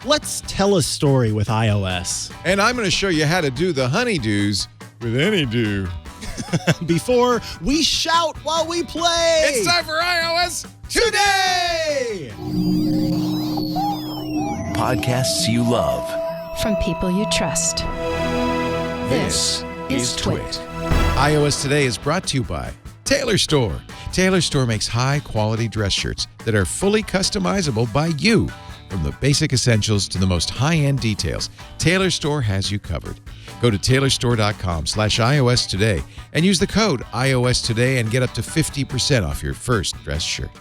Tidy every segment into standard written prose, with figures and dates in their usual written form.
let's tell a story with iOS. And I'm going to show you how to do the honeydews with Any.do. Before we shout while we play. It's time for iOS Today! Podcasts you love. From people you trust. This is Twit. iOS Today is brought to you by Tailor Store. Tailor Store makes high-quality dress shirts that are fully customizable by you. From the basic essentials to the most high-end details, Tailor Store has you covered. Go to tailorstore.com/iOS today and use the code iOS Today and get up to 50% off your first dress shirt.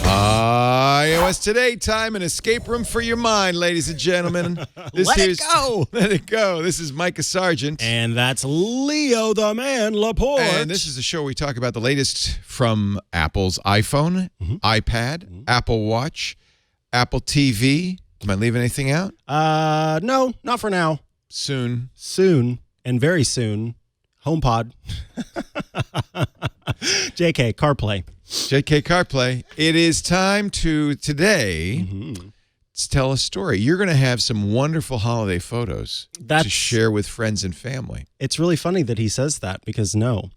iOS Today time, an escape room for your mind, ladies and gentlemen. Let it go. Let it go. This is Mikah Sargent. And that's Leo the man Laporte. And this is the show where we talk about the latest from Apple's iPhone, iPad, Apple Watch, Apple TV. Am I leaving anything out? No, not for now. Soon. Soon, and very soon, HomePod. JK, CarPlay. JK CarPlay. It is time to today tell a story. You're going to have some wonderful holiday photos to share with friends and family. It's really funny that he says that because no.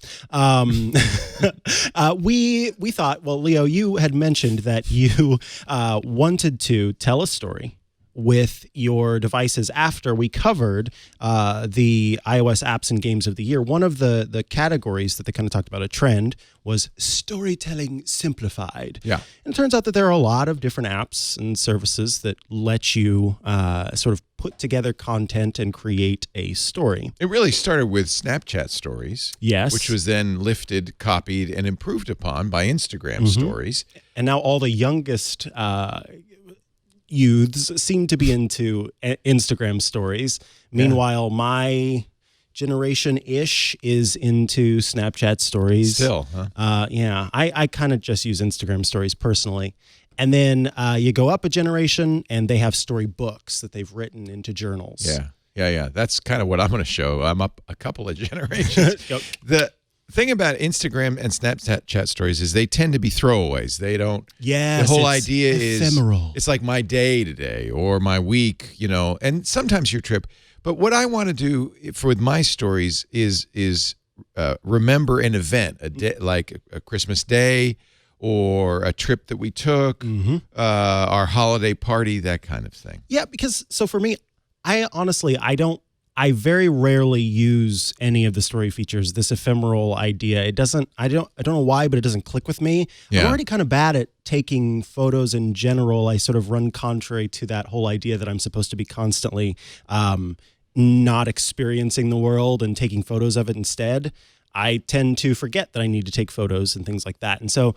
We thought, well, Leo, you had mentioned that you wanted to tell a story with your devices after we covered the iOS apps and games of the year. One of the categories that they kind of talked about, a trend, was storytelling simplified. Yeah. And it turns out that there are a lot of different apps and services that let you sort of put together content and create a story. It really started with Snapchat stories. Yes. Which was then lifted, copied, and improved upon by Instagram stories. And now all the youngest youths seem to be into Instagram stories. Meanwhile, my generation-ish is into Snapchat stories. Still, huh? Yeah, I kind of just use Instagram stories personally. And then you go up a generation and they have story books that they've written into journals. Yeah. That's kind of what I'm going to show. I'm up a couple of generations. The thing about Instagram and Snapchat stories is they tend to be throwaways. They don't. Yes, the whole idea ephemeral. It's like my day today or my week, and sometimes your trip. But what I want to do with my stories is remember an event, a day, like a Christmas day or a trip that we took, our holiday party, that kind of thing. Yeah, because so for me, I very rarely use any of the story features, this ephemeral idea. I don't know why, but it doesn't click with me. Yeah. I'm already kind of bad at taking photos in general. I sort of run contrary to that whole idea that I'm supposed to be constantly not experiencing the world and taking photos of it instead. I tend to forget that I need to take photos and things like that. And so,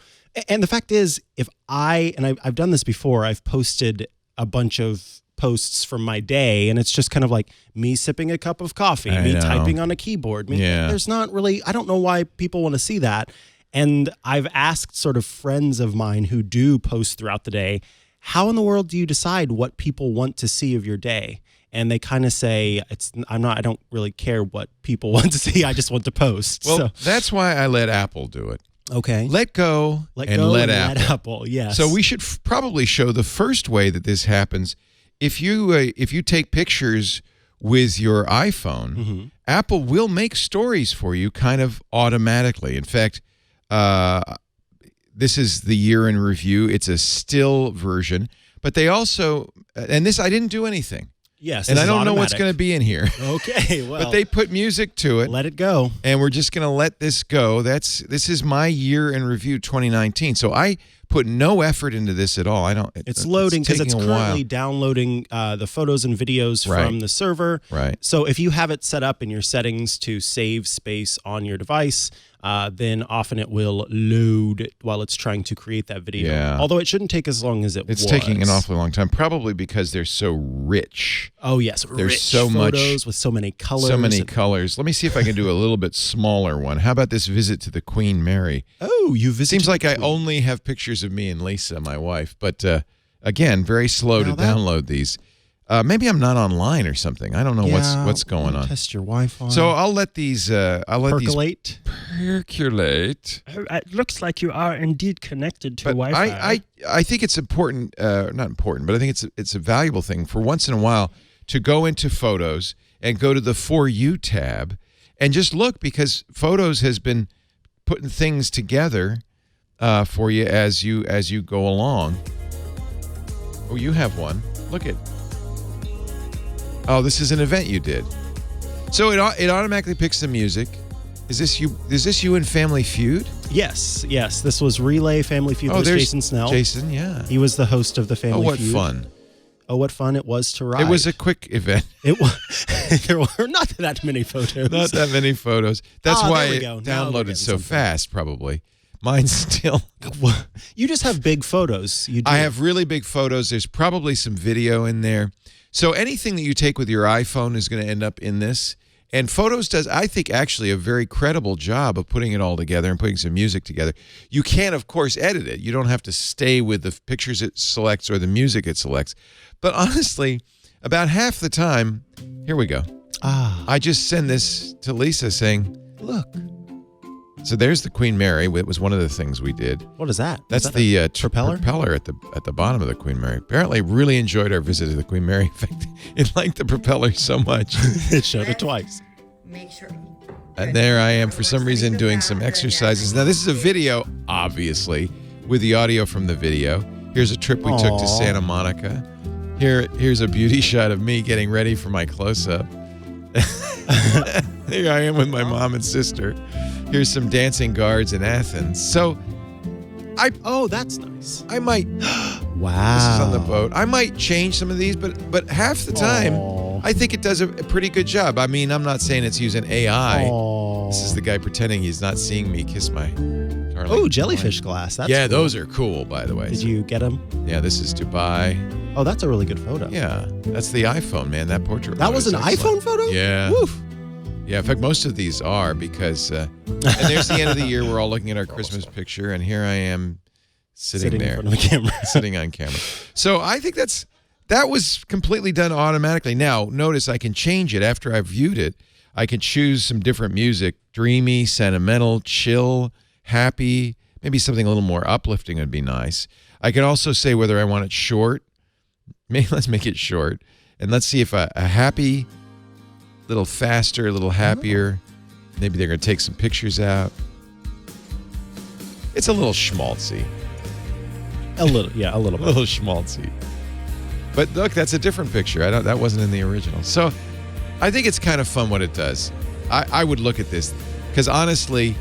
and the fact is, I've done this before, I've posted a bunch of posts from my day, and it's just kind of like me sipping a cup of coffee, me typing on a keyboard. There's not really, I don't know why people want to see that. And I've asked sort of friends of mine who do post throughout the day, how in the world do you decide what people want to see of your day? And they kind of say, I don't really care what people want to see. I just want to post. Well, that's why I let Apple do it. Okay. Let go and let Apple. Yes. So we should probably show the first way that this happens. If you take pictures with your iPhone, Apple will make stories for you kind of automatically. In fact, this is the year in review. It's a still version, but they also, and this, I didn't do anything. Yes, and I don't know what's going to be in here. Okay, well. But they put music to it. Let it go. And we're just going to let this go. This is my year in review 2019. So I put no effort into this at all. It's loading because it's currently downloading the photos and videos from the server. Right. So if you have it set up in your settings to save space on your device, then often it will load while it's trying to create that video. Yeah. Although it shouldn't take as long as it was. It's taking an awfully long time, probably because they're so rich. Oh, yes. There's rich so photos much, with so many colors. So many colors. Let me see if I can do a little bit smaller one. How about this visit to the Queen Mary? Oh, you visited. Seems like I only have pictures of me and Lisa, my wife. But again, very slow to download these. Maybe I'm not online or something. I don't know what's going on. Test your Wi-Fi. So I'll let these percolate. Percolate. It looks like you are indeed connected to Wi-Fi. I think it's important, not important, but I think it's a valuable thing for once in a while to go into Photos and go to the For You tab and just look, because Photos has been putting things together for you as you go along. Oh, you have one. Look at. Oh, this is an event you did. So it automatically picks the music. Is this you in Family Feud? Yes. This was Relay Family Feud. There's Jason Snell. Jason, yeah. He was the host of the Family Feud. Oh, what fun. Oh, what fun it was to ride. It was a quick event. It was. There were not that many photos. Not that many photos. That's why it downloaded so something fast, probably. Mine's still. You just have big photos. You do. I have really big photos. There's probably some video in there. So anything that you take with your iPhone is going to end up in this. And Photos does, I think, actually a very credible job of putting it all together and putting some music together. You can, of course, edit it. You don't have to stay with the pictures it selects or the music it selects. But honestly, about half the time, here we go. I just send this to Lisa saying, look. So there's the Queen Mary. It was one of the things we did. What is that? That's the propeller at the bottom of the Queen Mary. Apparently, really enjoyed our visit to the Queen Mary. In fact, it liked the propeller so much. It showed it twice. Make sure. And there I am, for some reason, doing some exercises. Now, this is a video, obviously, with the audio from the video. Here's a trip we took to Santa Monica. Here's a beauty shot of me getting ready for my close-up. Here I am with my mom and sister. Here's some dancing guards in Athens. So, oh, that's nice. I might. Wow. This is on the boat. I might change some of these, but half the time, I think it does a pretty good job. I mean, I'm not saying it's using AI. This is the guy pretending he's not seeing me kiss my darling. Oh, jellyfish glass. That's cool. Those are cool, by the way. Did you get them? Yeah, this is Dubai. Oh, that's a really good photo. Yeah, that's the iPhone, man. That portrait. That was an iPhone photo? Yeah. Woof. Yeah, in fact, most of these are because, and there's the end of the year. We're all looking at our Christmas picture, and here I am sitting there. in front of the camera. Sitting on camera. So I think that was completely done automatically. Now, notice I can change it after I've viewed it. I can choose some different music, dreamy, sentimental, chill, happy, maybe something a little more uplifting would be nice. I can also say whether I want it short. Maybe let's make it short. And let's see if a happy, little faster, a little happier. Maybe they're going to take some pictures out. It's a little schmaltzy. A little bit. A little schmaltzy. But look, that's a different picture. That wasn't in the original. So I think it's kind of fun what it does. I would look at this because honestly,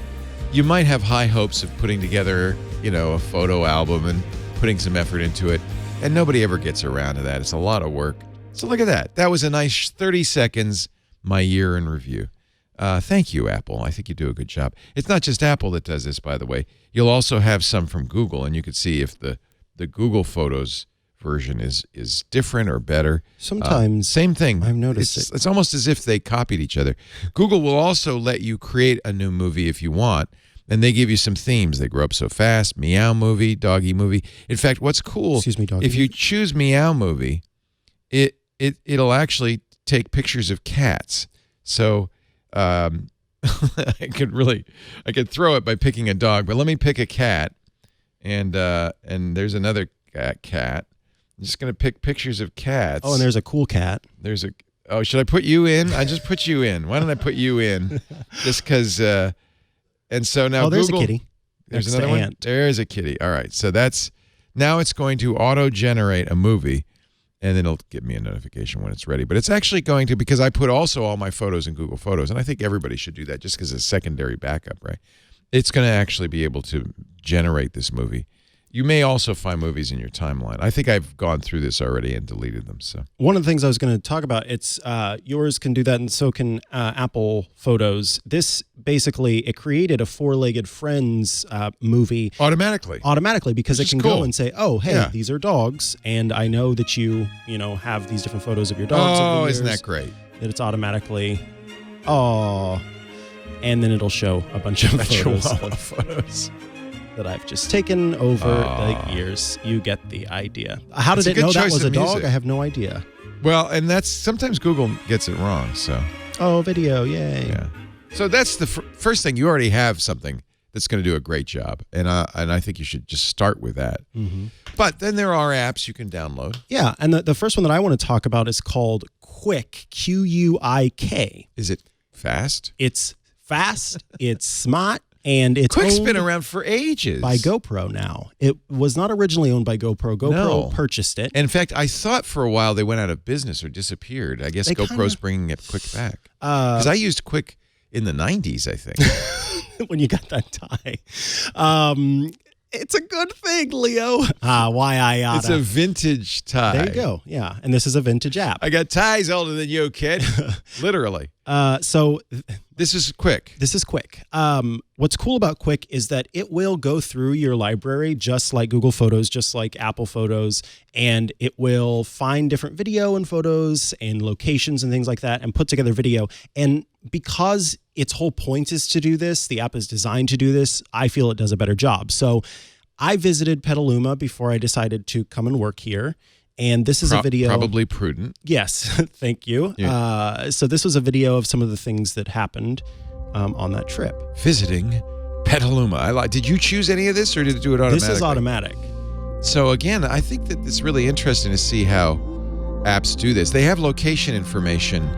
you might have high hopes of putting together, a photo album and putting some effort into it, and nobody ever gets around to that. It's a lot of work. So look at that. That was a nice 30 seconds, my year in review. Thank you, Apple. I think you do a good job. It's not just Apple that does this, by the way. You'll also have some from Google, and you can see if the Google Photos version is different or better. Sometimes. Same thing. I've noticed It's almost as if they copied each other. Google will also let you create a new movie if you want, and they give you some themes. They Grow Up So Fast, Meow Movie, Doggy Movie. In fact, what's cool, Excuse me, Doggy. if you choose Meow Movie, it'll actually take pictures of cats. So I could throw it by picking a dog, but let me pick a cat, and there's another cat. I'm just gonna pick pictures of cats. Oh, and there's a cool cat. Should I put you in? I just put you in. Why don't I put you in? Just because. And so now there's Google, a kitty. There's Next another to one. Ant. There's a kitty. All right. So now it's going to auto-generate a movie, and then it'll give me a notification when it's ready. But it's actually going to, because I put also all my photos in Google Photos, and I think everybody should do that just because it's a secondary backup, right? It's going to actually be able to generate this movie. You may also find movies in your timeline. I think I've gone through this already and deleted them. So one of the things I was going to talk about, it's yours can do that, and so can Apple Photos. This basically, it created a Four-Legged Friends movie automatically because it can go and say, "Oh, hey, these are dogs, and I know that you have these different photos of your dogs." Oh, isn't that great? That it's automatically, and then it'll show a bunch of photos. That I've just taken over the years. You get the idea. How did it know that was a dog? I have no idea. Well, and that's sometimes Google gets it wrong. So. Oh, video, yay! Yeah. So that's the first thing. You already have something that's going to do a great job, and I think you should just start with that. Mm-hmm. But then there are apps you can download. Yeah, and the first one that I want to talk about is called Quik, Quik. Is it fast? It's fast, it's smart, and it's Quik's owned been around for ages. by GoPro now. It was not originally owned by GoPro. GoPro purchased it. In fact, I thought for a while they went out of business or disappeared. I guess GoPro's bringing it Quik back. Because I used Quik in the 90s, I think. When you got that tie. It's a good thing, Leo. Why I oughta. It's a vintage tie. There you go. Yeah, and this is a vintage app. I got ties older than you, kid. Literally. So this is Quik. This is Quik. What's cool about Quik is that it will go through your library just like Google Photos, just like Apple Photos, and it will find different video and photos and locations and things like that and put together video. And because its whole point is to do this, the app is designed to do this, I feel it does a better job. So I visited Petaluma before I decided to come and work here. And this is a video. Probably prudent. Yes, thank you. Yeah. So this was a video of some of the things that happened on that trip. Visiting Petaluma. Did you choose any of this, or did it do it automatically? This is automatic. So again, I think that it's really interesting to see how apps do this. They have location information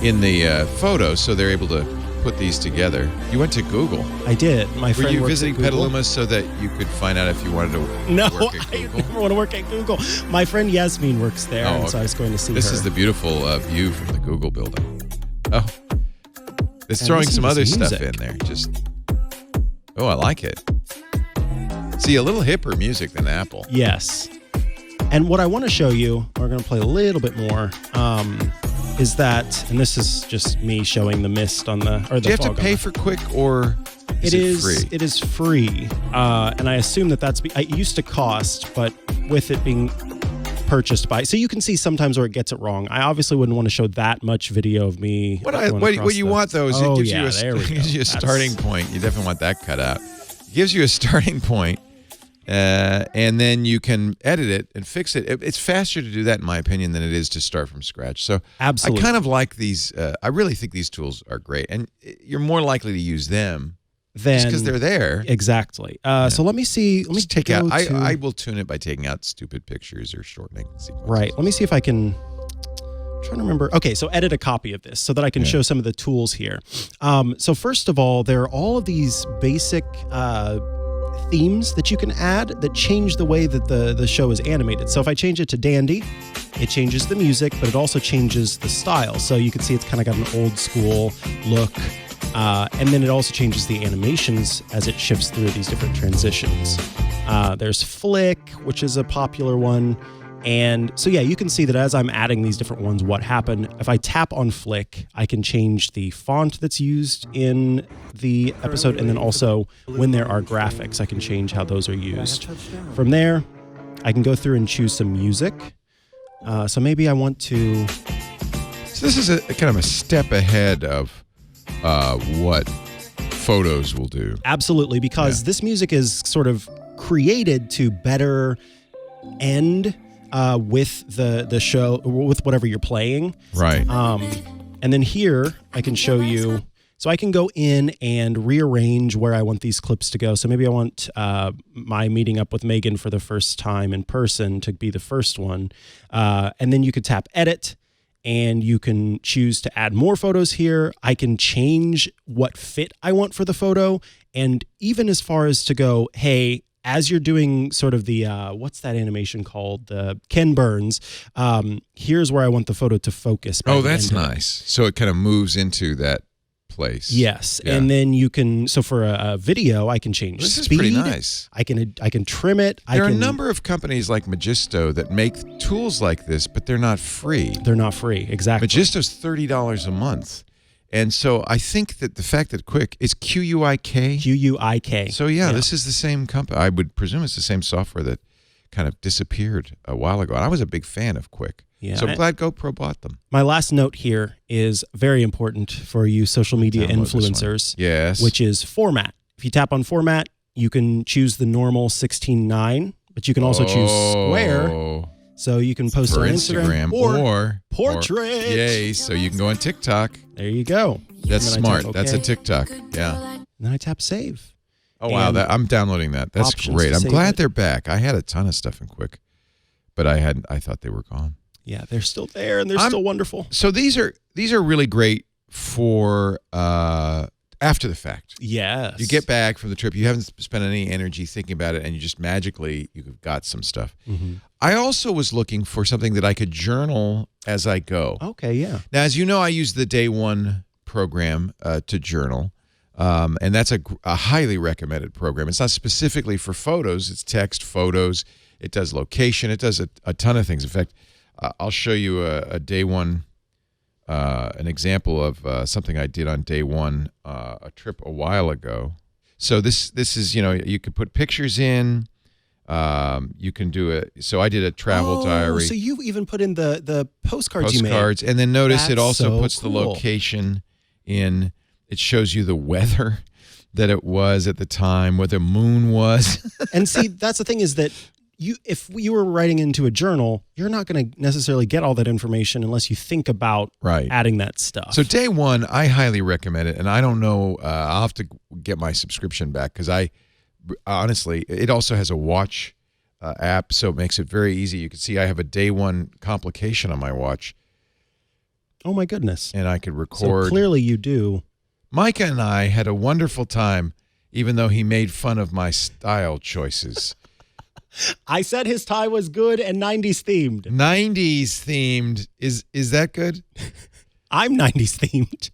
in the photos, so they're able to put these together. You went to Google. I did. My friend Were you works visiting at Google. Petaluma so that you could find out if you wanted to work at Google? I never want to work at Google. My friend Yasmin works there, and so I was going to see her. This is the beautiful view from the Google building. Oh, it's And throwing listen some to other this stuff music. in there. Oh, I like it. See, a little hipper music than Apple. Yes. And what I want to show you, we're going to play a little bit more, is that, and this is just me showing the mist on the, or the Do you have to fog pay on for Quik, or is it free? It is free. And I assume that it used to cost, but with it being purchased by, so you can see sometimes where it gets it wrong. I obviously wouldn't want to show that much video of me. What you want, though, is it gives you a starting point. You definitely want that cut out. It gives you a starting point, and then you can edit it and fix it. It's faster to do that, in my opinion, than it is to start from scratch. So absolutely. I kind of like these. I really think these tools are great, and you're more likely to use them just because they're there. Exactly. So let me see. Let me take out. I will tune it by taking out stupid pictures or shortening sequences. Right. Let me see if I can. I'm trying to remember. Okay, so edit a copy of this so that I can show some of the tools here. So first of all, there are all of these basic themes that you can add that change the way that the show is animated. So if I change it to Dandy, it changes the music, but it also changes the style. So you can see it's kind of got an old school look. And then it also changes the animations as it shifts through these different transitions. There's Flick, which is a popular one. And so, yeah, you can see that as I'm adding these different ones, what happened. If I tap on Flick, I can change the font that's used in the episode. And then also when there are graphics, I can change how those are used. From there, I can go through and choose some music. So maybe I want to... So this is a kind of a step ahead of what photos will do. Absolutely, because this music is sort of created to better end with the show, with whatever you're playing. Right. And then here I can show you, so I can go in and rearrange where I want these clips to go. So maybe I want my meeting up with Megan for the first time in person to be the first one. And then you could tap edit, and you can choose to add more photos here. I can change what fit I want for the photo. And even as far as to go, hey, as you're doing sort of the, what's that animation called? The Ken Burns. Here's where I want the photo to focus. Oh, that's nice. So it kind of moves into that place. Yes. Yeah. And then you can, so for a video, I can change This speed. is pretty nice. I can trim it. There are a number of companies like Magisto that make tools like this, but they're not free. They're not free. Exactly. Magisto's $30 a month. And so I think that the fact that Quik is Quik. Quik. So yeah, this is the same company. I would presume it's the same software that kind of disappeared a while ago. And I was a big fan of Quik. Yeah. So I'm glad GoPro bought them. My last note here is very important for you social media influencers. Yes. Which is format. If you tap on format, you can choose the normal 16:9, but you can also choose square So you can post for on Instagram or portrait. Yay! So you can go on TikTok. There you go. That's smart. Okay. That's a TikTok. Yeah. And then I tap save. Oh wow! I'm downloading that. That's great. I'm glad they're back. I had a ton of stuff in Quik, but I thought they were gone. Yeah, they're still there and they're still wonderful. So these are really great for after the fact. Yes. You get back from the trip, you haven't spent any energy thinking about it, and you just magically you've got some stuff. Mm-hmm. I also was looking for something that I could journal as I go. Okay, yeah. Now, as you know, I use the Day One program to journal, and that's a highly recommended program. It's not specifically for photos. It's text, photos. It does location. It does a ton of things. In fact, I'll show you a Day One, an example of something I did on Day One, a trip a while ago. So this is, you could put pictures in. You can do it. So I did a travel diary. So you even put in the postcards you made. Postcards, and then notice it That's also so puts the cool. location in. It shows you the weather that it was at the time, what the moon was. And see, that's the thing is that if you were writing into a journal, you're not going to necessarily get all that information unless you think about adding that stuff. So Day One, I highly recommend it, and I don't know. I'll have to get my subscription back because honestly, it also has a watch app, so it makes it very easy. You can see I have a Day One complication on my watch. Oh my goodness! And I could record. So clearly, you do. Mikah and I had a wonderful time, even though he made fun of my style choices. I said his tie was good and 90s themed. 90s themed. Is that good? I'm 90s themed.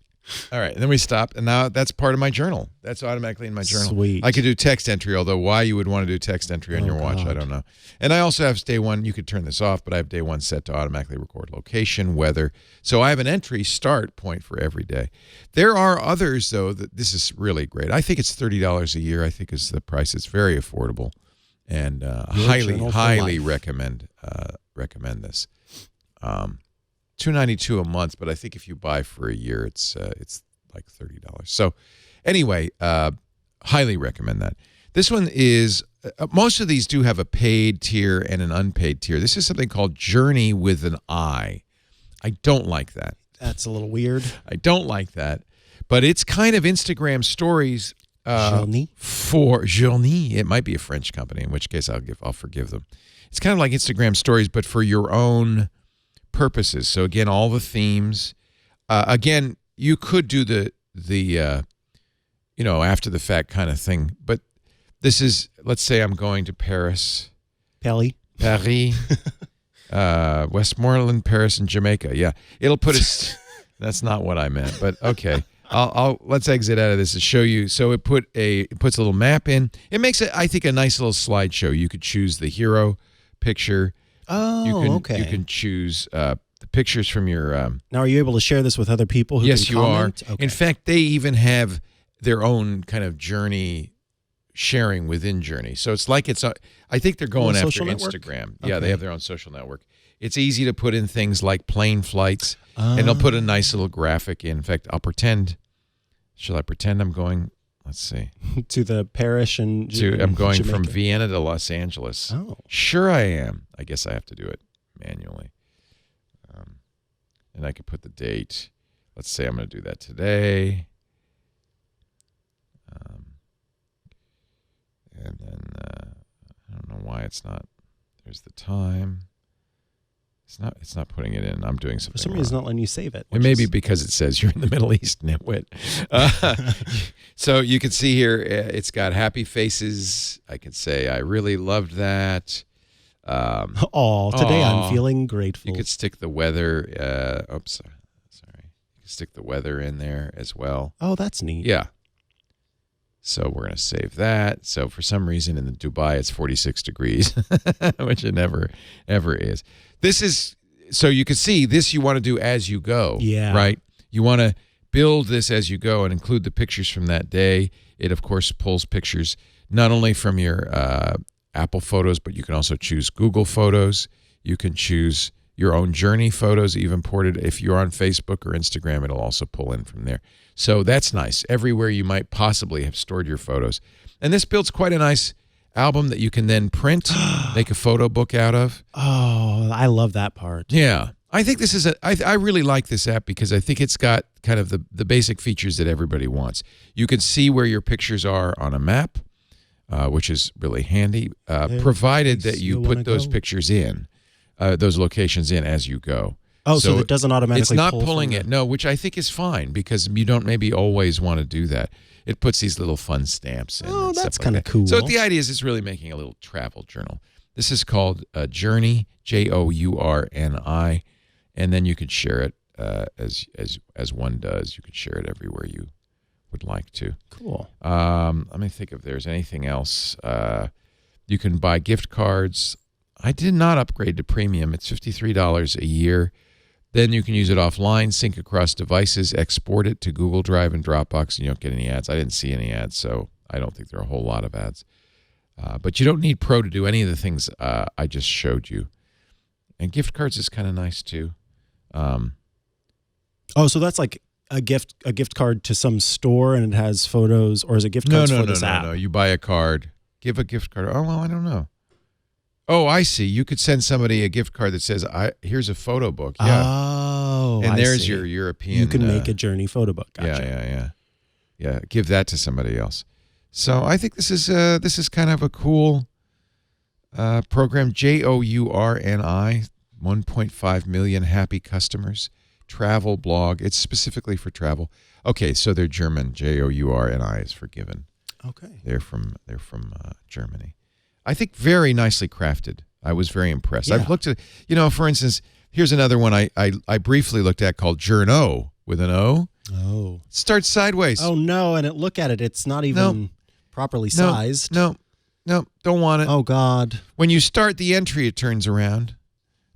All right, and then we stopped, and now that's part of my journal. That's automatically in my journal. Sweet. I could do text entry, although why you would want to do text entry on your watch, I don't know. And I also have Day One. You could turn this off, but I have Day One set to automatically record location, weather. So I have an entry start point for every day. There are others, though, that this is really great. I think it's $30 a year. I think is the price. It's very affordable. And highly recommend this. $292 a month, but I think if you buy for a year, it's like $30. So, anyway, highly recommend that. This one is most of these do have a paid tier and an unpaid tier. This is something called Journey with an I. I don't like that. That's a little weird. I don't like that, but it's kind of Instagram stories. Journey? For Journey. It might be a French company, in which case I'll forgive them. It's kind of like Instagram stories, but for your own purposes. So again, all the themes. Again, you could do the after the fact kind of thing, but this is, let's say I'm going to Paris, Westmoreland, Paris, and Jamaica. Yeah, it'll put us. That's not what I meant, but okay. Let's exit out of this to show you. So it puts a little map in. It makes it, I think, a nice little slideshow. You could choose the hero picture. Okay. You can choose the pictures from your. Now, are you able to share this with other people who yes, can you comment? are. Okay. In fact, they even have their own kind of journey sharing within Journey. So it's like I think they're going after Instagram. Okay. Yeah, they have their own social network. It's easy to put in things like plane flights, and they'll put a nice little graphic in. In fact, I'll pretend. Shall I pretend I'm going? Let's see. To the parish and I'm going Jamaica. from Vienna to Los Angeles. Oh. Sure I am. I guess I have to do it manually. And I could put the date. Let's say I'm going to do that today. And then I don't know why it's not. There's the time. It's not putting it in. I'm doing something. For some reason, it's not letting you save it. It may be because it says you're in the Middle East, nitwit. So you can see here, it's got happy faces. I can say I really loved that. Today I'm feeling grateful. You could stick the weather. Sorry. You could stick the weather in there as well. Oh, that's neat. Yeah. So we're going to save that. So for some reason in the Dubai, it's 46 degrees, which it never, ever is. This is, so you can see this you want to do as you go. Yeah. Right? You want to build this as you go and include the pictures from that day. It, of course, pulls pictures not only from your Apple Photos, but you can also choose Google Photos. You can choose your own Journey photos that you've imported. If you're on Facebook or Instagram, it'll also pull in from there. So that's nice. Everywhere you might possibly have stored your photos. And this builds quite a nice album that you can then print, make a photo book out of. Oh, I love that part. Yeah. I think this is I really like this app because I think it's got kind of the basic features that everybody wants. You can see where your pictures are on a map, which is really handy, provided that you put those pictures in, those locations in as you go. Oh, so it doesn't automatically It's not pull pulling it, no, which I think is fine because you don't maybe always want to do that. It puts these little fun stamps in. Oh, that's kind of cool. So the idea is it's really making a little travel journal. This is called Journey, Journi, and then you could share it as one does. You could share it everywhere you would like to. Cool. Let me think if there's anything else. You can buy gift cards. I did not upgrade to premium. It's $53 a year. Then you can use it offline, sync across devices, export it to Google Drive and Dropbox, and you don't get any ads. I didn't see any ads, so I don't think there are a whole lot of ads. But you don't need Pro to do any of the things I just showed you. And gift cards is kind of nice, too. So that's like a gift card to some store, and it has photos, or is it gift cards for this app? No. You buy a card, give a gift card. Oh, well, I don't know. Oh, I see. You could send somebody a gift card that says, here's a photo book. Yeah. Oh, and there's your European. You can make a Journey photo book. Gotcha. Yeah, give that to somebody else. So I think this is kind of a cool program. Journi, 1.5 million happy customers. Travel blog. It's specifically for travel. Okay, so they're German. Journi is forgiven. Okay. They're from Germany. I think very nicely crafted. I was very impressed. Yeah. I've looked at, for instance, here's another one I briefly looked at called Journo with an O. Oh. It starts sideways. Oh, no, and look at it. It's not even properly sized. No, don't want it. Oh, God. When you start the entry, it turns around.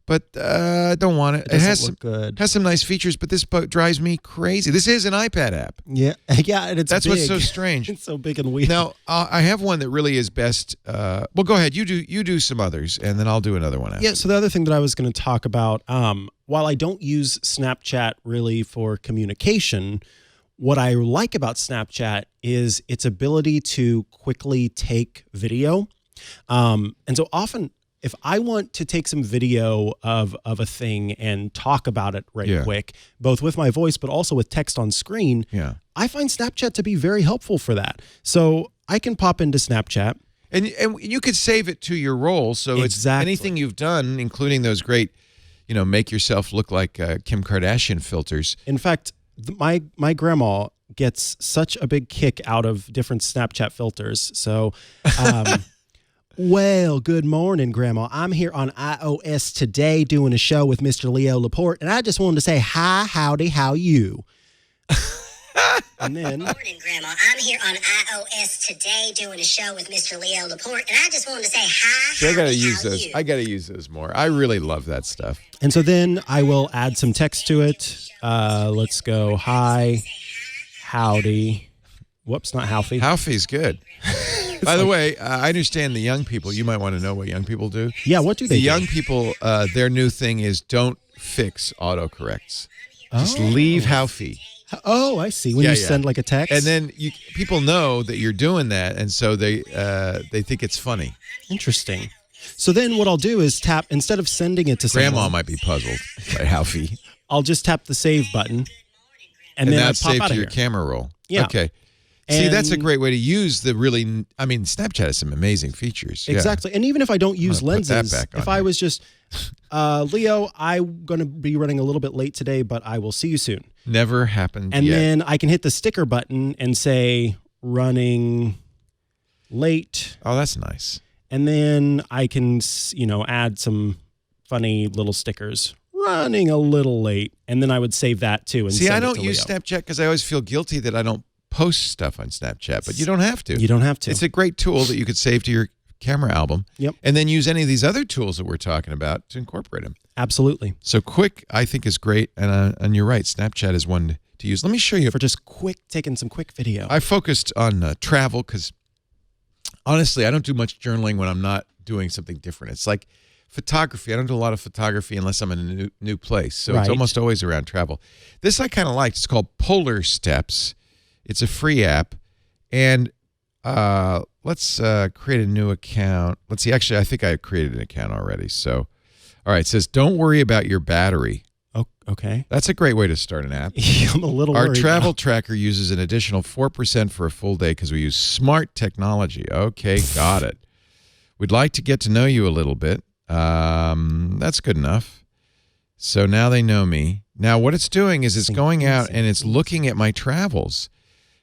But don't want it. It has look good. Has some nice features, but this drives me crazy. This is an iPad app. Yeah, and it's That's big. what's so strange. It's so big and weird. Now, I have one that really is best. Well, go ahead. You do some others, and then I'll do another one after. Yeah, so the other thing that I was going to talk about, while I don't use Snapchat really for communication, what I like about Snapchat is its ability to quickly take video. And so often, if I want to take some video of a thing and talk about it quick, both with my voice but also with text on screen, I find Snapchat to be very helpful for that. So I can pop into Snapchat. And you could save it to your roll, so it's anything you've done, including those great, make yourself look like Kim Kardashian filters. In fact, my grandma gets such a big kick out of different Snapchat filters. So... Well, good morning, Grandma. I'm here on iOS today doing a show with Mr. Leo Laporte, and I just wanted to say hi, howdy, how you? And then... Good morning, Grandma. I'm here on iOS today doing a show with Mr. Leo Laporte, and I just wanted to say hi, I gotta use those. I gotta use those more. I really love that stuff. And so then I will add some text to it. Let's go, hi, howdy. Whoops, not Halfie. Halfie's good. By the way, I understand the young people. You might want to know what young people do. Yeah, what do they do? The young people, their new thing is don't fix autocorrects. Just leave Halfie. Oh, I see. When you send like a text? And then people know that you're doing that, and so they think it's funny. Interesting. So then what I'll do is tap, instead of sending it to someone... Grandma might be puzzled by Halfie. I'll just tap the save button, and then that's I pop saved out to of your here. camera roll. Yeah. Okay. See, that's a great way to use the really... I mean, Snapchat has some amazing features. Exactly. And even if I don't use lenses, if I here. was just, Leo, I'm going to be running a little bit late today, but I will see you soon. Never happened and yet. then I can hit the sticker button and say, running late. Oh, that's nice. And then I can, add some funny little stickers. Running a little late. And then I would save that too. And see, send I it don't to use Leo. Snapchat because I always feel guilty that I don't post stuff on Snapchat, but you don't have to. You don't have to. It's a great tool that you could save to your camera album. Yep. And then use any of these other tools that we're talking about to incorporate them. Absolutely. So Quik, I think, is great. And you're right. Snapchat is one to use. Let me show you. For just taking some quick video. I focused on travel because, honestly, I don't do much journaling when I'm not doing something different. It's like photography. I don't do a lot of photography unless I'm in a new place. So it's almost always around travel. This I kind of liked. It's called PolarSteps. It's a free app. And let's create a new account. Let's see. Actually, I think I created an account already. So, all right. It says, don't worry about your battery. Oh, okay. That's a great way to start an app. I'm a little Our worried travel now. tracker uses an additional 4% for a full day because we use smart technology. Okay, got it. We'd like to get to know you a little bit. That's good enough. So now they know me. Now what it's doing is it's going out and it's looking at my travels.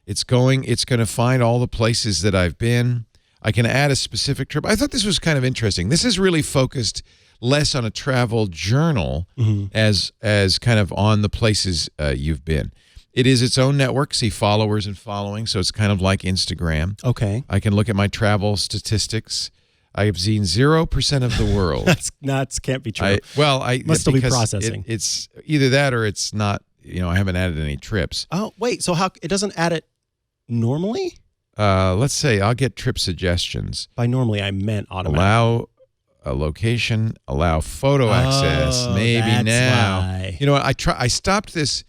It's going to find all the places that I've been. I can add a specific trip. I thought this was kind of interesting. This is really focused less on a travel journal as kind of on the places you've been. It is its own network, see followers and following, so it's kind of like Instagram. Okay. I can look at my travel statistics. I have seen 0% of the world. That's can't be true. Must still be processing. It's either that or it's not. I haven't added any trips. Oh, wait. So how it doesn't add it normally? Let's say I'll get trip suggestions. By normally, I meant automatically. Allow a location, allow photo access. Maybe that's now. why. You know what? I stopped this.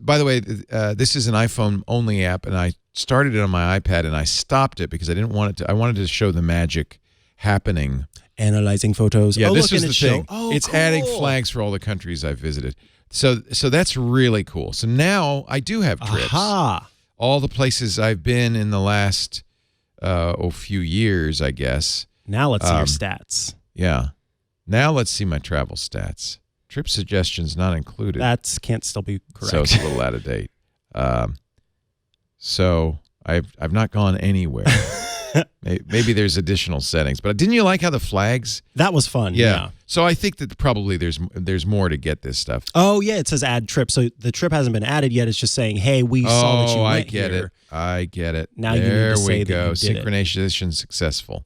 By the way, this is an iPhone only app, and I started it on my iPad, and I stopped it because I didn't want it to. I wanted to show the magic happening. Analyzing photos. Yeah, oh, this look, was and the thing. Oh, it's cool. adding flags for all the countries I've visited. So that's really cool. So now I do have trips. Aha. All the places I've been in the last few years, I guess. Now let's see your stats. Yeah. Now let's see my travel stats. Trip suggestions not included. That can't still be correct. So it's a little out of date. So I've not gone anywhere. Maybe there's additional settings, but didn't you like how the flags? That was fun. Yeah. So I think that probably there's more to get this stuff. Oh yeah, it says add trip. So the trip hasn't been added yet. It's just saying, hey, we saw that you went here. I get it. Now you need to say that go. you did it. Synchronization successful.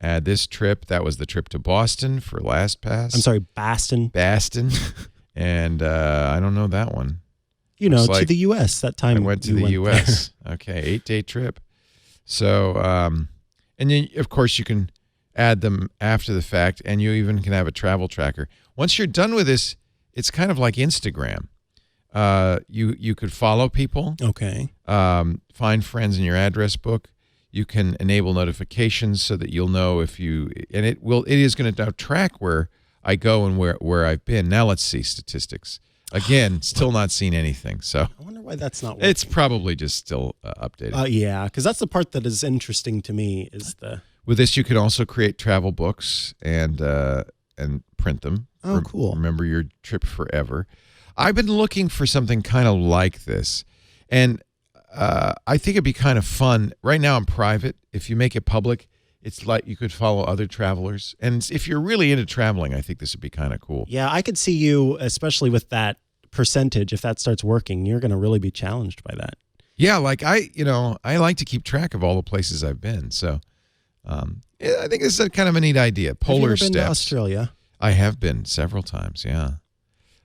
Add this trip. That was the trip to Boston for LastPass. I'm sorry, Baston. And I don't know that one. To the U.S. that time. I went to the U.S. Okay, 8-day trip. So, and then, of course, you can add them after the fact, and you even can have a travel tracker. Once you're done with this, it's kind of like Instagram. You could follow people. Okay. Find friends in your address book. You can enable notifications so that you'll know if you, and it is going to now track where I go and where I've been. Now let's see statistics. Again, still not seen anything. So I wonder why that's not working. It's probably just still updated. Yeah, because that's the part that is interesting to me. Is the with this you can also create travel books and print them. Oh, cool! Remember your trip forever. I've been looking for something kind of like this, and I think it'd be kind of fun. Right now I'm private. If you make it public, it's like you could follow other travelers. And if you're really into traveling, I think this would be kind of cool. Yeah, I could see you, especially with that percentage, if that starts working, you're going to really be challenged by that. Yeah, like I like to keep track of all the places I've been. So I think this is kind of a neat idea. Have you ever PolarSteps. been to Australia? I have been several times, yeah.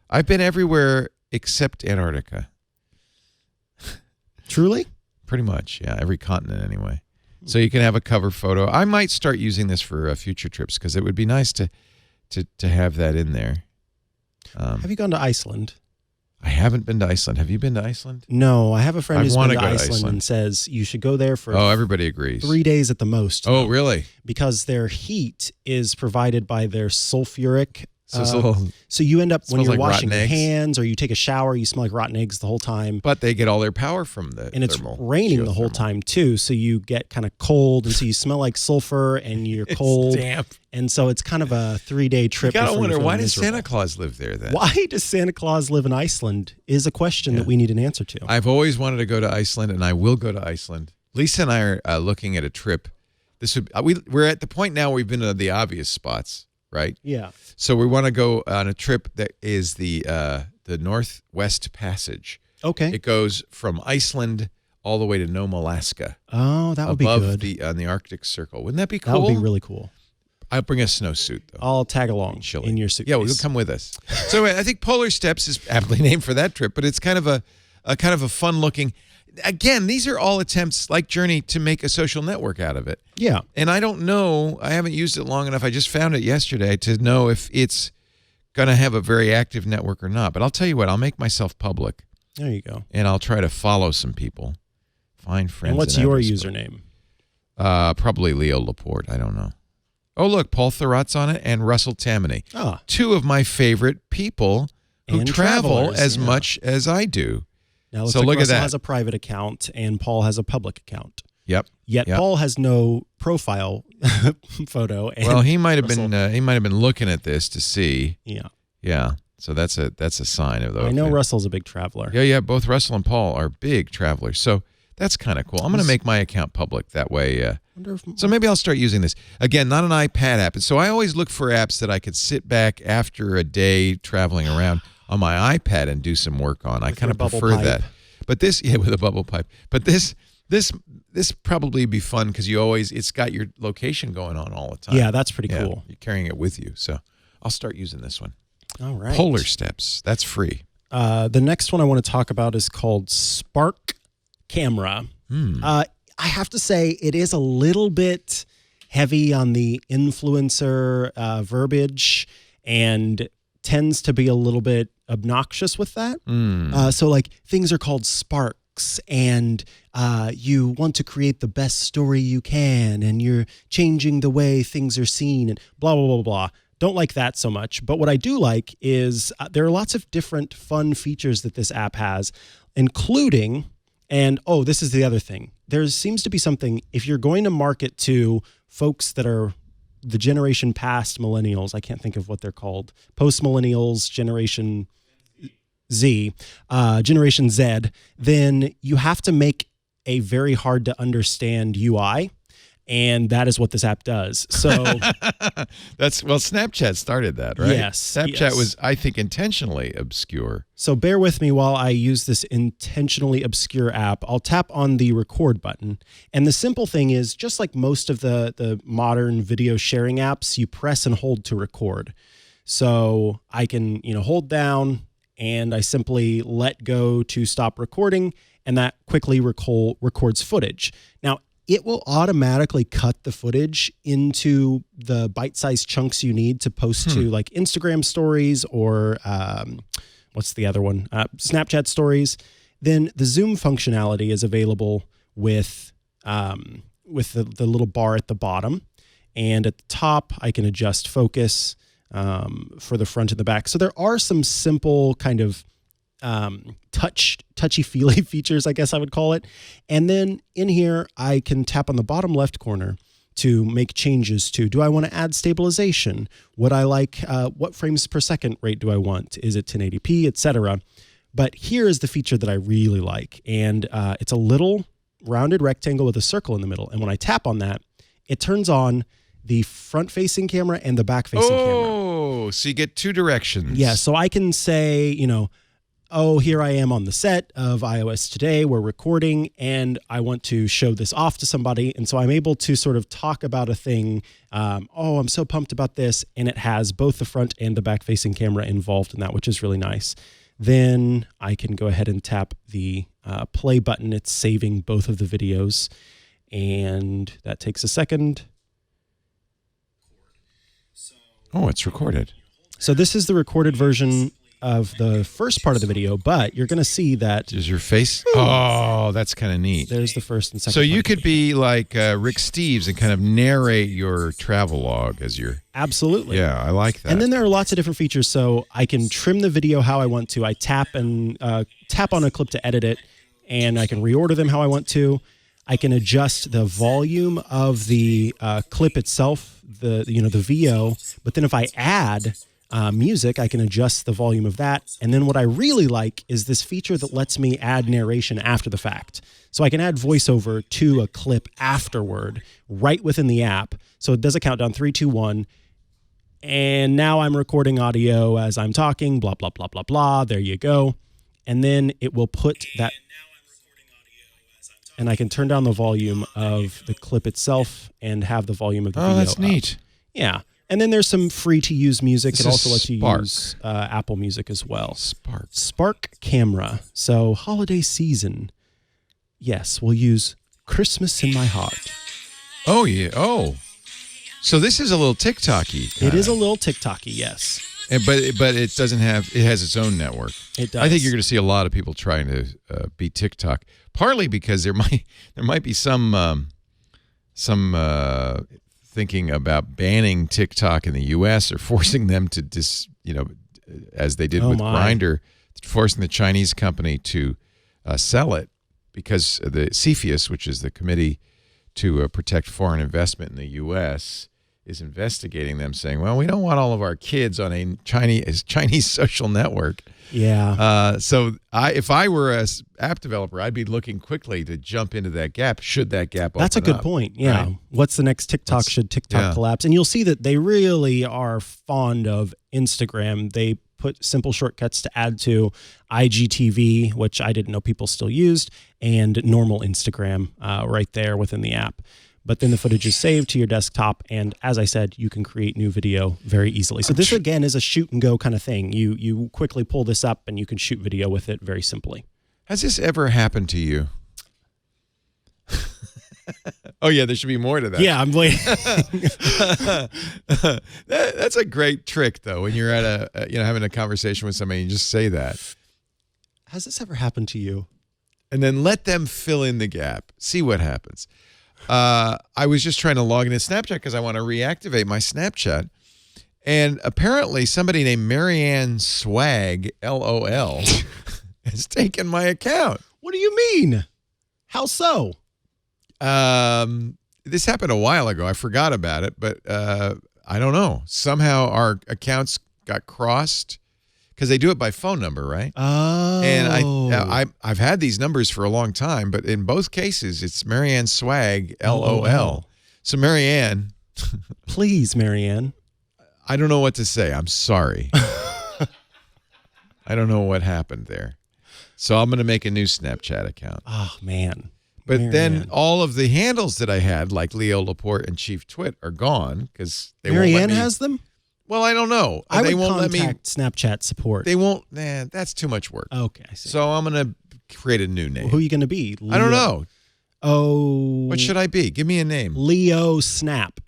I've been everywhere except Antarctica. Truly? Pretty much, yeah. Every continent anyway. So you can have a cover photo. I might start using this for future trips because it would be nice to have that in there. Have you gone to Iceland? I haven't been to Iceland. Have you been to Iceland? No, I have a friend who's been to go Iceland and says you should go there for everybody agrees. 3 days at the most. Oh, really? Because their heat is provided by their sulfuric. So you end up when you're like washing your eggs. hands or you take a shower, you smell like rotten eggs the whole time. But they get all their power from the and it's raining the whole time too, so you get kind of cold, and so you smell like sulfur and you're cold. Damp. And so it's kind of a 3-day trip. You gotta wonder, why does miserable. Santa Claus live there then? Why does Santa Claus live in Iceland is a question that we need an answer to. I've always wanted to go to Iceland, and I will go to Iceland. Lisa and I are looking at a trip. We're at the point now where we've been to the obvious spots, right? Yeah. So we want to go on a trip that is the Northwest Passage. Okay. It goes from Iceland all the way to Nome, Alaska. Oh, that would be good. On the Arctic Circle. Wouldn't that be cool? That would be really cool. I'll bring a snowsuit, though. I'll tag along in your suitcase. Yeah, well, you'll come with us. So anyway, I think PolarSteps is aptly named for that trip, but it's kind of a fun-looking. Again, these are all attempts, like Journey, to make a social network out of it. Yeah. And I don't know. I haven't used it long enough. I just found it yesterday to know if it's going to have a very active network or not. But I'll tell you what. I'll make myself public. There you go. And I'll try to follow some people. Find friends. And what's your username? Probably Leo Laporte. I don't know. Oh, look, Paul Thurrot's on it and Russell Tammany. Two of my favorite people who travel as much as I do. Now, so look at that. Russell has a private account and Paul has a public account. Yep. Yet Paul has no profile photo. And well, he might have been looking at this to see. Yeah. Yeah. So that's a sign of those. I know Russell's a big traveler. Yeah. Both Russell and Paul are big travelers. So that's kind of cool. I'm going to make my account public that way. So maybe I'll start using this. Again, not an iPad app. And so I always look for apps that I could sit back after a day traveling around on my iPad and do some work on. I kind of prefer that. But this, with a bubble pipe. But this probably be fun because it's got your location going on all the time. Yeah, that's pretty cool. You're carrying it with you. So I'll start using this one. All right. PolarSteps. That's free. The next one I want to talk about is called Spark Camera. I have to say it is a little bit heavy on the influencer verbiage and tends to be a little bit obnoxious with that. So like things are called sparks and you want to create the best story you can and you're changing the way things are seen and blah, blah, blah, blah. Don't like that so much. But what I do like is there are lots of different fun features that this app has, including... And, this is the other thing. There seems to be something, if you're going to market to folks that are the generation past millennials, I can't think of what they're called, post-millennials, Generation Z, then you have to make a very hard to understand UI. And that is what this app does. So Snapchat started that, right? Yes. Snapchat was, I think, intentionally obscure. So bear with me while I use this intentionally obscure app. I'll tap on the record button. And the simple thing is, just like most of the modern video sharing apps, you press and hold to record. So I can, hold down and I simply let go to stop recording, and that quickly records footage. Now, it will automatically cut the footage into the bite-sized chunks you need to post to like Instagram stories or what's the other one? Snapchat stories. Then the zoom functionality is available with the little bar at the bottom. And at the top, I can adjust focus for the front and the back. So there are some simple kind of touchy-feely features, I guess I would call it. And then in here, I can tap on the bottom left corner to make changes to, do I want to add stabilization? Would I like, what frames per second rate do I want? Is it 1080p, etc.? But here is the feature that I really like. And it's a little rounded rectangle with a circle in the middle. And when I tap on that, it turns on the front-facing camera and the back-facing camera. Oh, so you get two directions. Yeah, so I can say, here I am on the set of iOS today. We're recording, and I want to show this off to somebody. And so I'm able to sort of talk about a thing. I'm so pumped about this. And it has both the front and the back-facing camera involved in that, which is really nice. Then I can go ahead and tap the play button. It's saving both of the videos. And that takes a second. Oh, it's recorded. So this is the recorded version of the first part of the video, but you're going to see that... Is your face? Oh, that's kind of neat. There's the first and second So you part. could be like Rick Steves and kind of narrate your travel log as you're... Absolutely. Yeah, I like that. And then there are lots of different features. So I can trim the video how I want to. I tap on a clip to edit it, and I can reorder them how I want to. I can adjust the volume of the clip itself, the VO. But then if I add... music, I can adjust the volume of that. And then what I really like is this feature that lets me add narration after the fact. So I can add voiceover to a clip afterward, right within the app. So it does a countdown, 3, 2, 1. And now I'm recording audio as I'm talking, blah, blah, blah, blah, blah. There you go. And then it will put that... And I can turn down the volume of the clip itself and have the volume of the video that's neat. up. Yeah. And then there's some free-to-use music. This it also lets Spark. you use Apple Music as well. Spark Camera. So holiday season. Yes, we'll use Christmas in My Heart. Oh, yeah. Oh. So this is a little TikTok-y. It is a little TikTok-y, yes. But it doesn't have, it has its own network. It does. I think you're going to see a lot of people trying to beat TikTok, partly because there might be some thinking about banning TikTok in the U.S. or forcing them to as they did with Grindr, forcing the Chinese company to sell it because the CFIUS, which is the Committee to Protect Foreign Investment in the U.S., is investigating them, saying, well, we don't want all of our kids on a Chinese social network. Yeah. So if I were an app developer, I'd be looking quickly to jump into that gap, should that gap open up. That's a good point. Yeah. Right? What's the next TikTok? Should TikTok collapse? And you'll see that they really are fond of Instagram. They put simple shortcuts to add to IGTV, which I didn't know people still used, and normal Instagram right there within the app. But then the footage is saved to your desktop, and as I said, you can create new video very easily. So this, again, is a shoot-and-go kind of thing. You quickly pull this up, and you can shoot video with it very simply. Has this ever happened to you? Oh, yeah, there should be more to that. Yeah, I'm waiting. That's a great trick, though, when you're at having a conversation with somebody, you just say that. Has this ever happened to you? And then let them fill in the gap. See what happens. I was just trying to log into Snapchat because I want to reactivate my Snapchat. And apparently somebody named Marianne Swag, LOL, has taken my account. What do you mean? How so? This happened a while ago. I forgot about it, but I don't know. Somehow our accounts got crossed because they do it by phone number, right? Oh. And I've had these numbers for a long time, but in both cases, it's Marianne Swag, LOL. So Marianne. Please, Marianne. I don't know what to say. I'm sorry. I don't know what happened there. So I'm going to make a new Snapchat account. Oh, man. But Marianne. then all of the handles that I had, like Leo Laporte and Chief Twit, are gone because they Marianne won't let me. has them? Well, I don't know. They won't contact let me. Snapchat support. They won't. Nah, that's too much work. Okay, I see. So I'm going to create a new name. Who are you going to be? I don't know. Oh. What should I be? Give me a name. Leo Snap.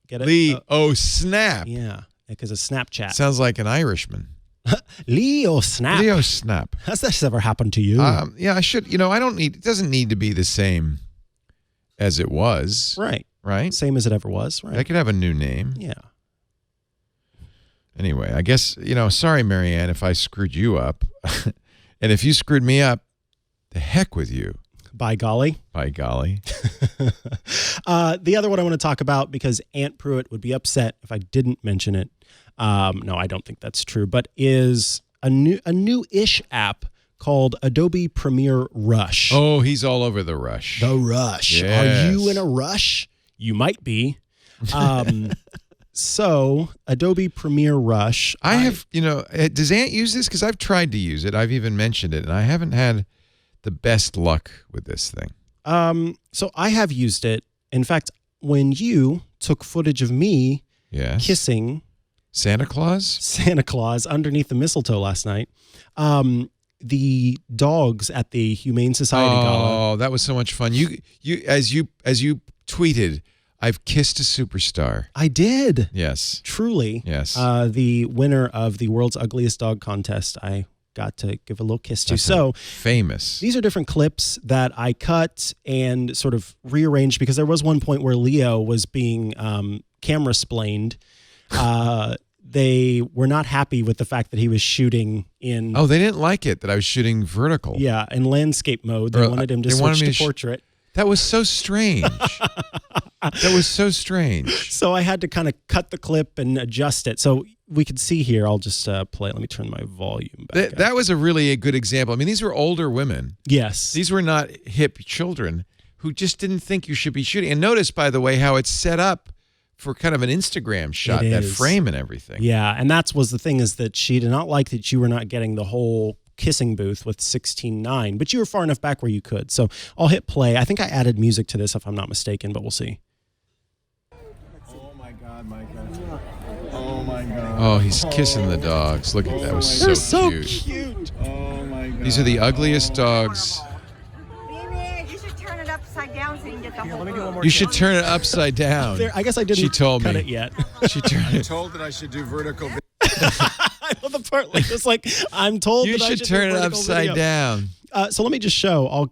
Get it? Leo Snap. Yeah, because of Snapchat. Sounds like an Irishman. Leo Snap. Leo Snap. Has this ever happened to you? Yeah, I should. I don't need. It doesn't need to be the same as it was. Right. Right. Same as it ever was. Right. I could have a new name. Yeah. Anyway, I guess, sorry, Marianne, if I screwed you up. And if you screwed me up, the heck with you. By golly. By golly. The other one I want to talk about, because Aunt Pruitt would be upset if I didn't mention it. No, I don't think that's true, but is a new-ish app called Adobe Premiere Rush. Oh, he's all over the Rush. The Rush. Yes. Are you in a rush? You might be. So, Adobe Premiere Rush. I have, does Ant use this? Because I've tried to use it. I've even mentioned it, and I haven't had the best luck with this thing. So, I have used it. In fact, when you took footage of me kissing Santa Claus underneath the mistletoe last night, the dogs at the Humane Society Gala. Oh, that was so much fun. You as you tweeted, I've kissed a superstar. I did. Yes. Truly. Yes. The winner of the World's Ugliest Dog contest, I got to give a little kiss to. So famous. These are different clips that I cut and sort of rearranged, because there was one point where Leo was being camera-splained. They were not happy with the fact that he was shooting in... Oh, they didn't like it that I was shooting vertical. Yeah, in landscape mode. They wanted him to switch to portrait. That was so strange. That was so strange. So I had to kind of cut the clip and adjust it. So we could see here. I'll just play it. Let me turn my volume back up. That was a really good example. I mean, these were older women. Yes. These were not hip children who just didn't think you should be shooting. And notice, by the way, how it's set up for kind of an Instagram shot, that frame and everything. Yeah, and that was the thing, is that she did not like that you were not getting the whole kissing booth with 16:9, but you were far enough back where you could. So I'll hit play. I think I added music to this, if I'm not mistaken, but we'll see. Oh my God, Mikah. Oh my God. Oh, he's kissing the dogs. Look at that. It was They're so cute. Oh my God. These are the ugliest dogs. Mimi, you should turn it upside down so you can get the whole group. You should turn it upside down. I guess I didn't She told cut me. it yet. She turned I'm it. told that I should do vertical. I know the part like it's like I'm told You that I should should turn do it vertical upside video. down. So let me just show. I'll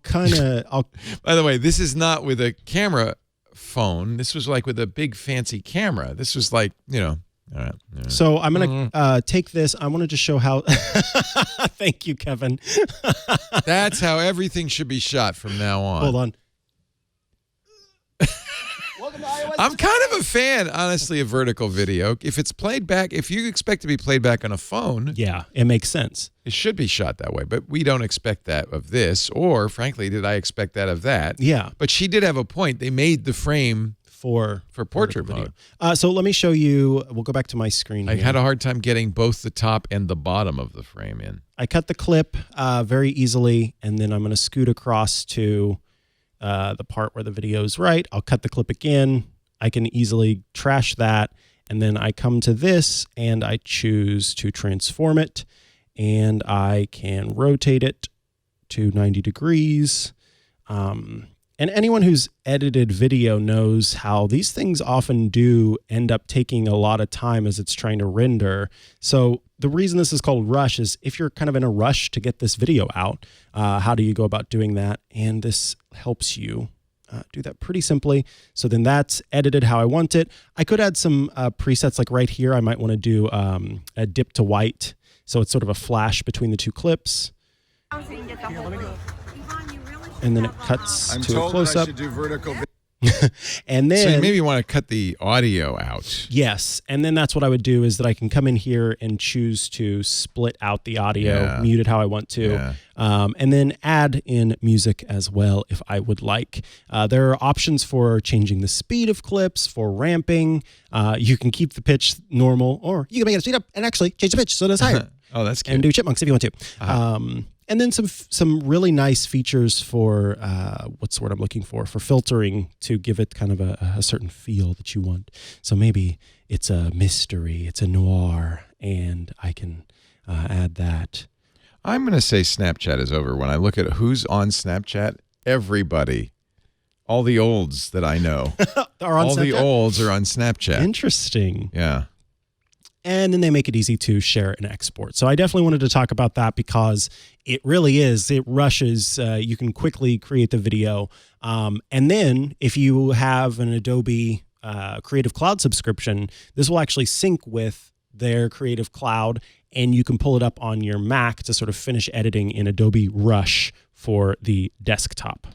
By the way, this is not with a camera phone. This was like with a big fancy camera. This was like, all right. So I'm going to take this. I want to just show how. Thank you, Kevin. That's how everything should be shot from now on. Hold on. I'm kind of a fan, honestly, of vertical video. If it's played back, if you expect to be played back on a phone, yeah, it makes sense. It should be shot that way, but we don't expect that of this, or frankly, did I expect that of that? Yeah. But she did have a point. They made the frame for portrait mode. So let me show you. We'll go back to my screen I here. had a hard time getting both the top and the bottom of the frame in. I cut the clip very easily, and then I'm going to scoot across to the part where the video is right. I'll cut the clip again. I can easily trash that, and then I come to this, and I choose to transform it, and I can rotate it to 90 degrees. And anyone who's edited video knows how these things often do end up taking a lot of time as it's trying to render. So the reason this is called rush is if you're kind of in a rush to get this video out, how do you go about doing that? And this helps you do that pretty simply. So then that's edited how I want it. I could add some presets like right here. I might want to do a dip to white. So it's sort of a flash between the two clips. And then it cuts to a close-up. And then, so maybe you want to cut the audio out. Yes, and then that's what I would do is that I can come in here and choose to split out the audio, mute it how I want to, and then add in music as well if I would like. There are options for changing the speed of clips, for ramping. You can keep the pitch normal, or you can make it speed up and actually change the pitch so it's higher. Oh, that's cute. And do chipmunks if you want to. And then some really nice features for, what's the word I'm looking for filtering to give it kind of a certain feel that you want. So maybe it's a mystery, it's a noir, and I can add that. I'm going to say Snapchat is over. When I look at who's on Snapchat, everybody, all the olds that I know, are on all Snapchat? the olds are on Snapchat. Interesting. Yeah. And then they make it easy to share and export. So I definitely wanted to talk about that because it really is. It rushes. You can quickly create the video. And then if you have an Adobe Creative Cloud subscription, this will actually sync with their Creative Cloud, and you can pull it up on your Mac to sort of finish editing in Adobe Rush for the desktop.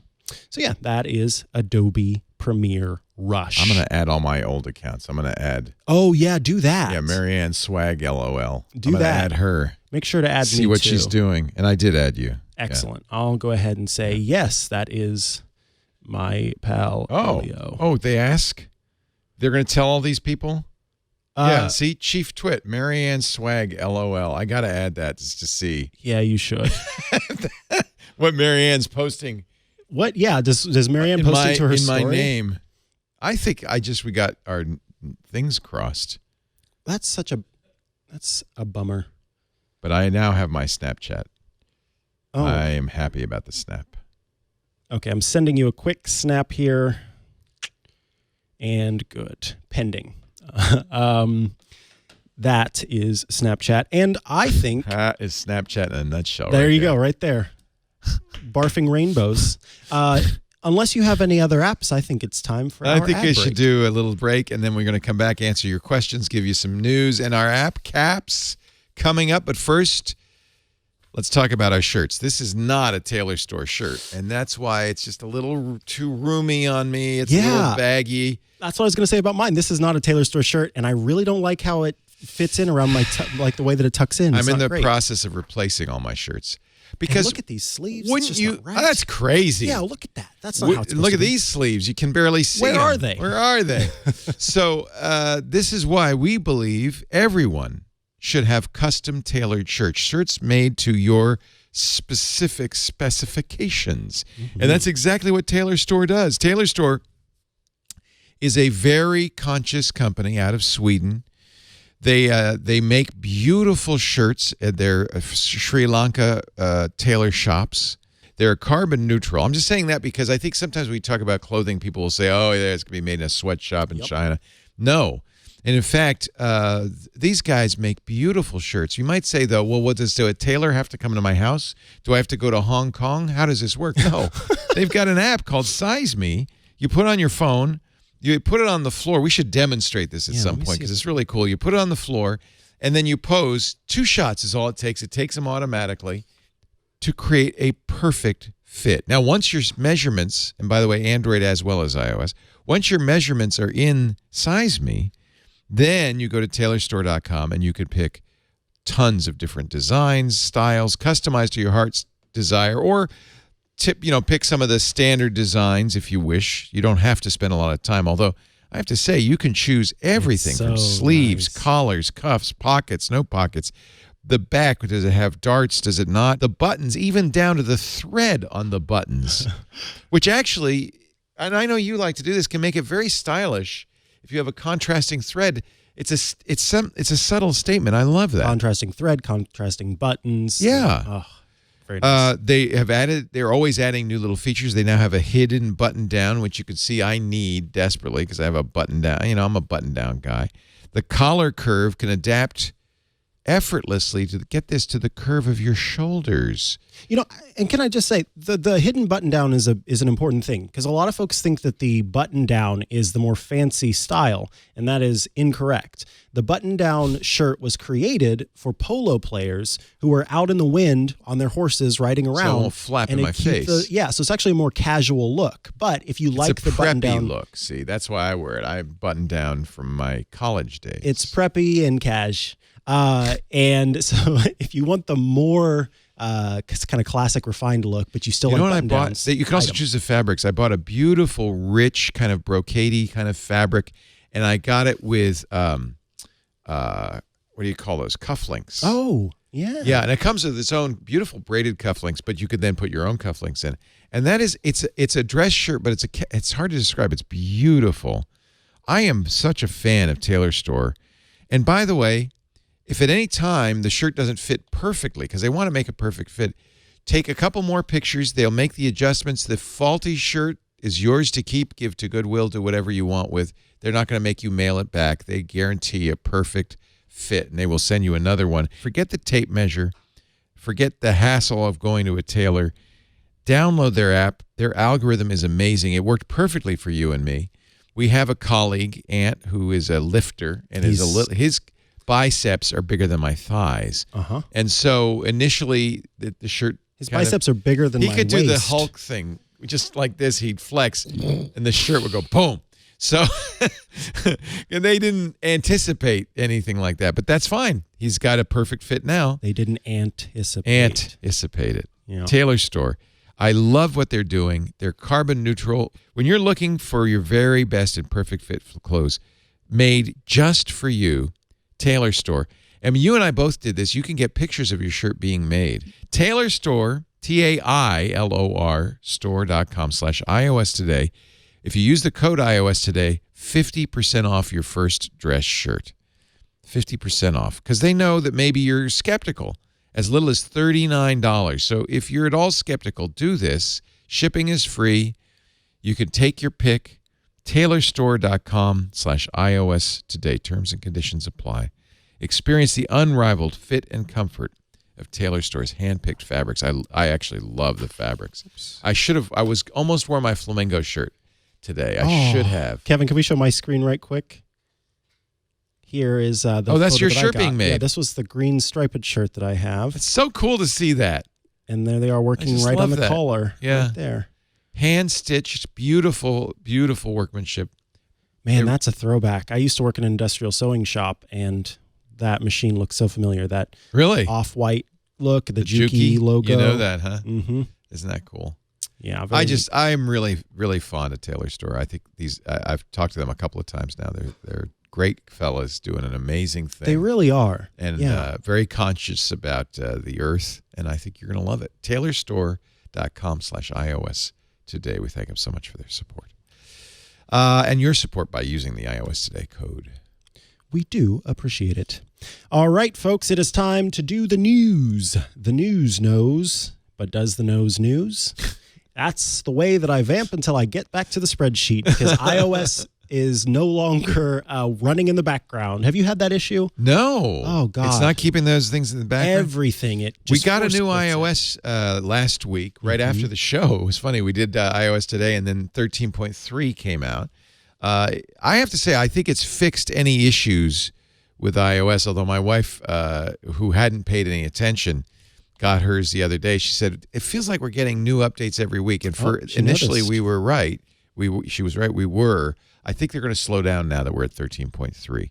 So yeah, that is Adobe Premiere Rush. I'm going to add all my old accounts. I'm going to add. Oh, yeah, do that. Yeah, Marianne Swag, LOL. Do I'm gonna that. add her. Make sure to add See me what too. she's doing. And I did add you. Excellent. Yeah. I'll go ahead and say, yes, that is my pal, Leo. Oh, they ask? They're going to tell all these people? Yeah, see, Chief Twit, Marianne Swag, LOL. I got to add that just to see. Yeah, you should. What Marianne's posting. What? Yeah, does Marianne post it to her story? In my name. I think we got our things crossed. That's a bummer. But I now have my Snapchat. Oh. I am happy about the snap. Okay, I'm sending you a quick snap here. And good. Pending. That is Snapchat. And I think that is Snapchat in a nutshell. There you go, right there. Barfing rainbows. Unless you have any other apps, I think it's time for our I think ad I break. should do a little break, and then we're going to come back, answer your questions, give you some news, and our app caps coming up. But first, let's talk about our shirts. This is not a Tailor Store shirt, and that's why it's just a little too roomy on me. It's a little baggy. That's what I was going to say about mine. This is not a Tailor Store shirt, and I really don't like how it fits in around my like the way that it tucks in. I'm in the process of replacing all my shirts. Because and look at these sleeves. Wouldn't it's you? not right. Oh, that's crazy. Yeah, look at that. That's not how it's supposed Look to at be. these sleeves. You can barely see Where them. are they? Where are they? So this is why we believe everyone should have custom tailored shirts. Shirts made to your specific specifications. Mm-hmm. And that's exactly what Tailor Store does. Tailor Store is a very conscious company out of Sweden. They make beautiful shirts at their Sri Lanka tailor shops. They're carbon neutral. I'm just saying that because I think sometimes we talk about clothing, people will say, oh, yeah, it's going to be made in a sweatshop in China. No. And in fact, these guys make beautiful shirts. You might say, though, well, do a tailor have to come to my house? Do I have to go to Hong Kong? How does this work? No. They've got an app called Size Me. You put on your phone. You put it on the floor. We should demonstrate this at some point because it's really cool. You put it on the floor, and then you pose. 2 shots is all it takes. It takes them automatically to create a perfect fit. Now, once your measurements, and by the way, Android as well as iOS, once your measurements are in Size Me, then you go to tailorstore.com and you could pick tons of different designs, styles, customized to your heart's desire, or pick some of the standard designs if you wish. You don't have to spend a lot of time, although I have to say you can choose everything from sleeves, collars, cuffs, pockets, no pockets. The back, does it have darts? Does it not? The buttons, even down to the thread on the buttons, which actually, and I know you like to do this, can make it very stylish if you have a contrasting thread. It's a subtle statement. I love that. Contrasting thread, contrasting buttons. Yeah. Oh, very nice. They're always adding new little features. They now have a hidden button down, which you can see I need desperately because I have a button down. I'm a button down guy. The collar curve can adapt effortlessly to get this to the curve of your shoulders. And can I just say, the hidden button down is an important thing because a lot of folks think that the button down is the more fancy style, and that is incorrect. The button down shirt was created for polo players who are out in the wind on their horses riding around. So it won't flap in my face. So it's actually a more casual look. But if you like the button down look, see, that's why I wear it. I button down from my college days. It's preppy and cash. And so if you want the more kind of classic refined look, but you still like button downs. You can also choose the fabrics. I bought a beautiful, rich kind of brocadey kind of fabric, and I got it with what do you call those? Cufflinks. Oh, yeah. Yeah, and it comes with its own beautiful braided cufflinks, but you could then put your own cufflinks in. And that is, it's a dress shirt, but it's hard to describe. It's beautiful. I am such a fan of Tailor Store. And by the way, if at any time the shirt doesn't fit perfectly, because they want to make a perfect fit, take a couple more pictures. They'll make the adjustments. The faulty shirt is yours to keep, give to Goodwill, do whatever you want with. They're not going to make you mail it back. They guarantee a perfect fit, and they will send you another one. Forget the tape measure. Forget the hassle of going to a tailor. Download their app. Their algorithm is amazing. It worked perfectly for you and me. We have a colleague, Ant, who is a lifter, and his biceps are bigger than my thighs. And so initially the shirt, his biceps are bigger than my waist. He could do the Hulk thing, just like this. He'd flex, and the shirt would go boom. So and they didn't anticipate anything like that, but that's fine. He's got a perfect fit now. They didn't anticipate it. Yeah. Tailor Store. I love what they're doing. They're carbon neutral. When you're looking for your very best and perfect fit for clothes made just for you, Tailor Store. I mean, you and I both did this. You can get pictures of your shirt being made. Tailor Store, TAILOR store.com/iOS today. If you use the code iOS today, 50% off your first dress shirt. 50% off. Because they know that maybe you're skeptical. As little as $39. So if you're at all skeptical, do this. Shipping is free. You can take your pick. tailorstore.com/iOS today. Terms and conditions apply. Experience the unrivaled fit and comfort of Tailor Store's hand-picked fabrics. I actually love the fabrics. I was almost wore my flamingo shirt today. I should have. Kevin, can we show my screen right quick? Here is the that's your that shirt being made. Yeah, this was the green striped shirt that I have. It's so cool to see that. And there they are working right on the collar. Yeah. Right there. Hand-stitched, beautiful, beautiful workmanship. Man, that's a throwback. I used to work in an industrial sewing shop, and that machine looks so familiar. That really off-white look, the Juki logo. You know that, huh? Mm-hmm. Isn't that cool? Yeah. I'm really, really fond of Tailor Store. I think I've talked to them a couple of times now. They're great fellas doing an amazing thing. They really are. And very conscious about the earth. And I think you're going to love it. tailorstore.com/iOS today. We thank them so much for their support. And your support by using the iOS Today code. We do appreciate it. All right, folks, it is time to do the news. The news knows, but does the nose news? That's the way that I vamp until I get back to the spreadsheet because iOS is no longer running in the background. Have you had that issue? No. Oh, God. It's not keeping those things in the background? Everything. We got a new iOS last week, right after the show. It was funny. We did iOS Today, and then 13.3 came out. I have to say, I think it's fixed any issues with iOS, although my wife, who hadn't paid any attention, got hers the other day. She said, it feels like we're getting new updates every week. And initially, we were right. She was right. We were. I think they're going to slow down now that we're at 13.3.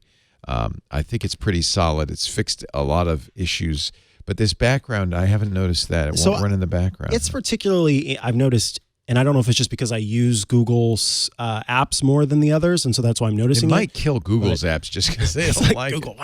I think it's pretty solid. It's fixed a lot of issues. But this background, I haven't noticed that. It won't run in the background. It's particularly, I've noticed, and I don't know if it's just because I use Google's apps more than the others, and so that's why I'm noticing it. Might kill Google's apps just because they don't like Google.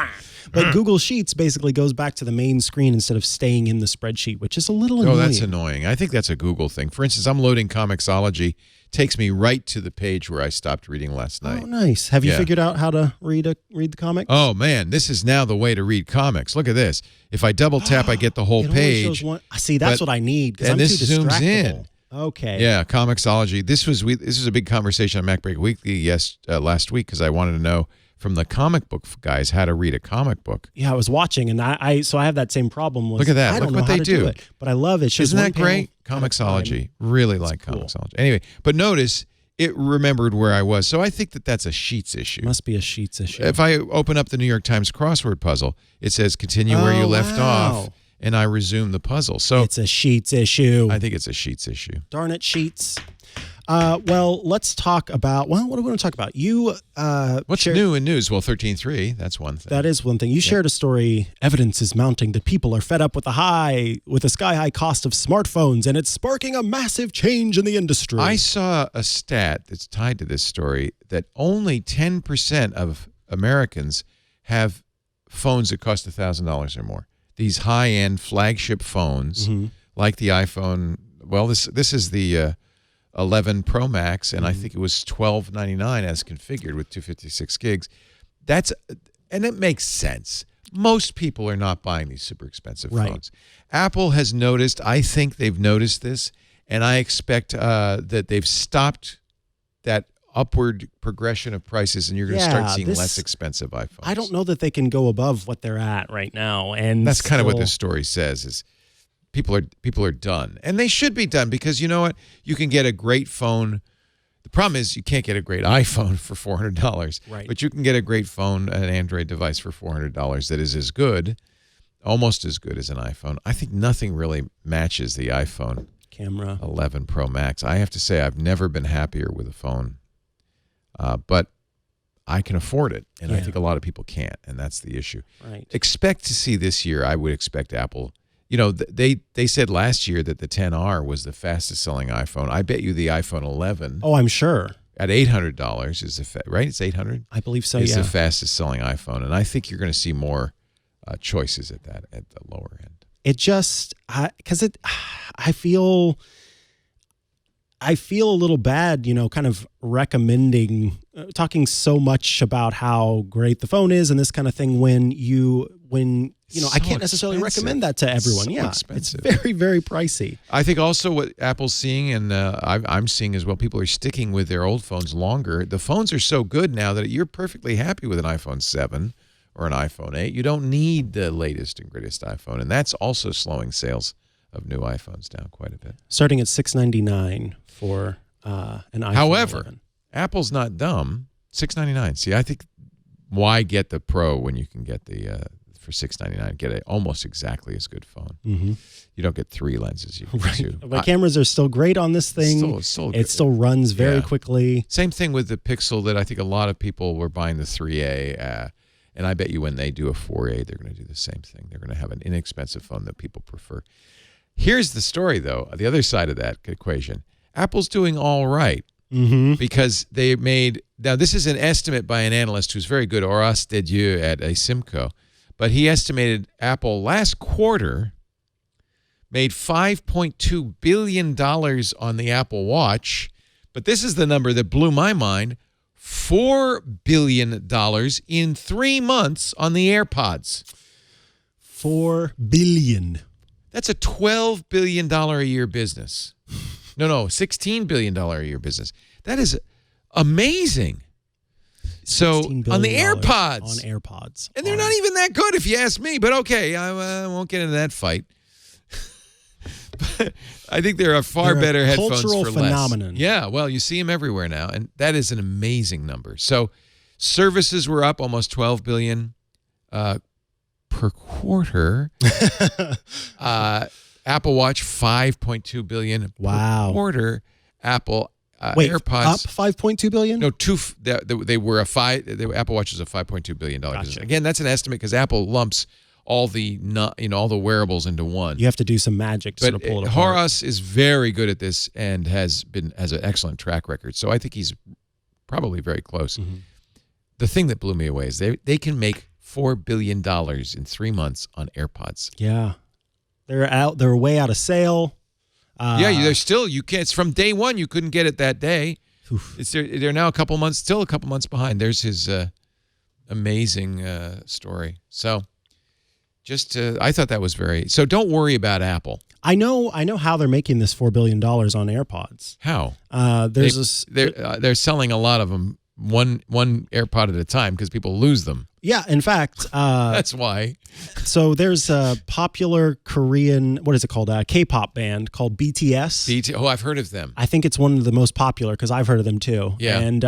But Google Sheets basically goes back to the main screen instead of staying in the spreadsheet, which is a little annoying. Oh, that's annoying. I think that's a Google thing. For instance, I'm loading Comixology. Takes me right to the page where I stopped reading last night. Oh, nice. Have you figured out how to read the comic? Oh, man. This is now the way to read comics. Look at this. If I double tap, I get the whole page. See, that's what I need because I'm this too zooms distractible. in. Okay. Yeah, Comixology. This was a big conversation on MacBreak Weekly last week because I wanted to know from the comic book guys how to read a comic book. Yeah, I was watching, and I have that same problem. Look at that. I don't Look know what how they to do it, but I love it. Isn't that great? Comixology. Really like Comixology. Anyway, but notice it remembered where I was. So I think that's a Sheets issue. Must be a Sheets issue. If I open up the New York Times crossword puzzle, it says continue where you left off, and I resume the puzzle. So it's a Sheets issue. I think it's a Sheets issue. Darn it, Sheets. Well, let's talk about, what do we want to talk about? You, what's new in news? Well, 13.3, that's one thing. That is one thing. You shared a story, evidence is mounting that people are fed up with the sky-high cost of smartphones, and it's sparking a massive change in the industry. I saw a stat that's tied to this story that only 10% of Americans have phones that cost $1,000 or more. These high-end flagship phones, like the iPhone, well, this is the 11 Pro Max, and I think it was $12.99 as configured with 256 gigs. And it makes sense. Most people are not buying these super expensive phones. Apple has noticed. I think they've noticed this, and I expect that they've stopped that upward progression of prices, and you're going to start seeing less expensive iPhones. I don't know that they can go above what they're at right now, and that's kind of what this story says is. People are done, and they should be done because you know what? You can get a great phone. The problem is you can't get a great iPhone for $400, right? But you can get a great phone, an Android device for $400 that is as good, almost as good as an iPhone. I think nothing really matches the iPhone camera 11 Pro Max. I have to say I've never been happier with a phone, but I can afford it, and I think a lot of people can't, and that's the issue. Right. Expect to see this year. I would expect Apple. You know, they said last year that the XR was the fastest selling iPhone. I bet you the iPhone 11. Oh, I'm sure. At $800 is right? It's $800. I believe so. It's the fastest selling iPhone, and I think you're going to see more choices at the lower end. It just because I feel a little bad, kind of recommending, talking so much about how great the phone is and this kind of thing when I can't necessarily recommend that to everyone. It's very, very pricey. I think also what Apple's seeing, and I'm seeing as well, people are sticking with their old phones longer. The phones are so good now that you're perfectly happy with an iPhone 7 or an iPhone 8. You don't need the latest and greatest iPhone, and that's also slowing sales of new iPhones down quite a bit. Starting at $699 for an iPhone. However, 11. Apple's not dumb. $699. See, I think why get the Pro when you can get the for $699? Get almost exactly as good phone. Mm-hmm. You don't get 3 lenses. You get 2. The cameras are still great on this thing. It still runs very quickly. Same thing with the Pixel that I think a lot of people were buying the 3A. And I bet you when they do a 4A, they're going to do the same thing. They're going to have an inexpensive phone that people prefer. Here's the story, though. The other side of that equation. Apple's doing all right because they made... Now, this is an estimate by an analyst who's very good, Horace Dedieu at Asimco. But he estimated Apple last quarter made $5.2 billion on the Apple Watch. But this is the number that blew my mind. $4 billion in 3 months on the AirPods. $4 billion. That's a $12 billion a year business. No, $16 billion a year business. That is amazing. So on the AirPods. On AirPods. And they're not even that good if you ask me, but okay, I won't get into that fight. I think there are far better headphones cultural for phenomenon. less. Yeah, well, you see them everywhere now, and that is an amazing number. So services were up almost 12 billion per quarter. Apple Watch 5.2 billion per quarter. Apple AirPods up 5.2 billion? No, they were Apple Watch is a $5.2 billion business. Again, that's an estimate because Apple lumps all the all the wearables into one. You have to do some magic to sort of pull it apart. Horace is very good at this and has an excellent track record. So I think he's probably very close. Mm-hmm. The thing that blew me away is they can make $4 billion in 3 months on AirPods. Yeah. They're way out of sale. They're still, you can't, it's from day one, you couldn't get it that day. They're now a couple months behind. There's his amazing story. So I thought that was so don't worry about Apple. I know how they're making this $4 billion on AirPods. How? They're selling a lot of them, one AirPod at a time because people lose them. Yeah, in fact, that's why. So there's a popular Korean, what is it called? A K-pop band called BTS. Oh, I've heard of them. I think it's one of the most popular because I've heard of them too. Yeah. And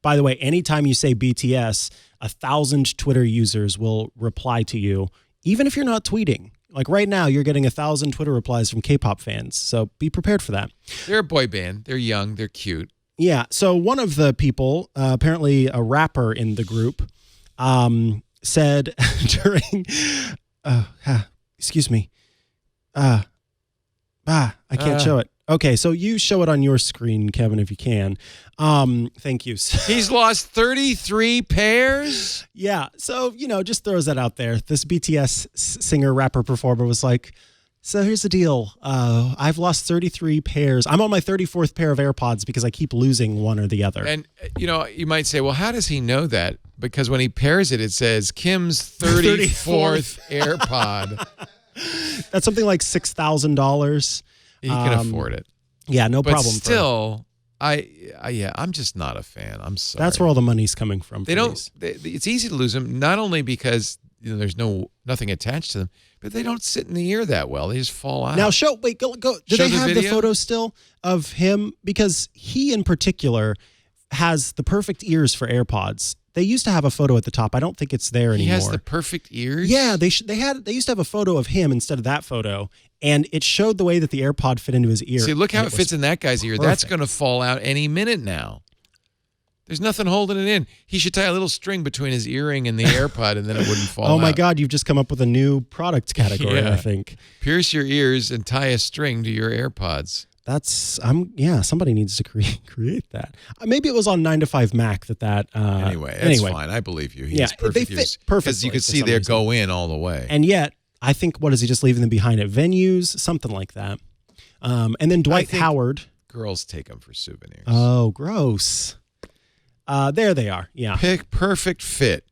by the way, anytime you say BTS, 1,000 Twitter users will reply to you, even if you're not tweeting. Like right now, you're getting 1,000 Twitter replies from K-pop fans. So be prepared for that. They're a boy band. They're young. They're cute. Yeah. So one of the people, apparently a rapper in the group, said during, excuse me, I can't show it. Okay, so you show it on your screen, Kevin, if you can. Thank you. He's lost 33 pairs? Yeah, so, just throws that out there. This BTS singer, rapper, performer was like, so here's the deal. I've lost 33 pairs. I'm on my 34th pair of AirPods because I keep losing one or the other. And, you might say, well, how does he know that? Because when he pairs it, it says Kim's 34th AirPod. That's something like $6,000. He can afford it. Yeah, no problem. But still, I'm just not a fan. I'm sorry. That's where all the money's coming from. It's easy to lose them, not only because there's nothing attached to them, but they don't sit in the ear that well. They just fall out. Now, go. Do they have the photo still of him? Because he, in particular, has the perfect ears for AirPods. They used to have a photo at the top. I don't think it's there anymore. He has the perfect ears? Yeah, they used to have a photo of him instead of that photo, and it showed the way that the AirPod fit into his ear. See, look how it fits in that guy's ear. Perfect. That's going to fall out any minute now. There's nothing holding it in. He should tie a little string between his earring and the AirPod, and then it wouldn't fall out. Oh, my God. You've just come up with a new product category, Yeah. I think. Pierce your ears and tie a string to your AirPods. Somebody needs to create that. Maybe it was on 9 to 5 Mac that. Anyway, that's fine. I believe you. He has perfect they fit ears. perfectly. Because you could see they go in all the way. And yet, I think, what is he just leaving them behind at venues? Something like that. And then Dwight Howard. Girls take them for souvenirs. Oh, gross. There they are. Yeah. Perfect fit.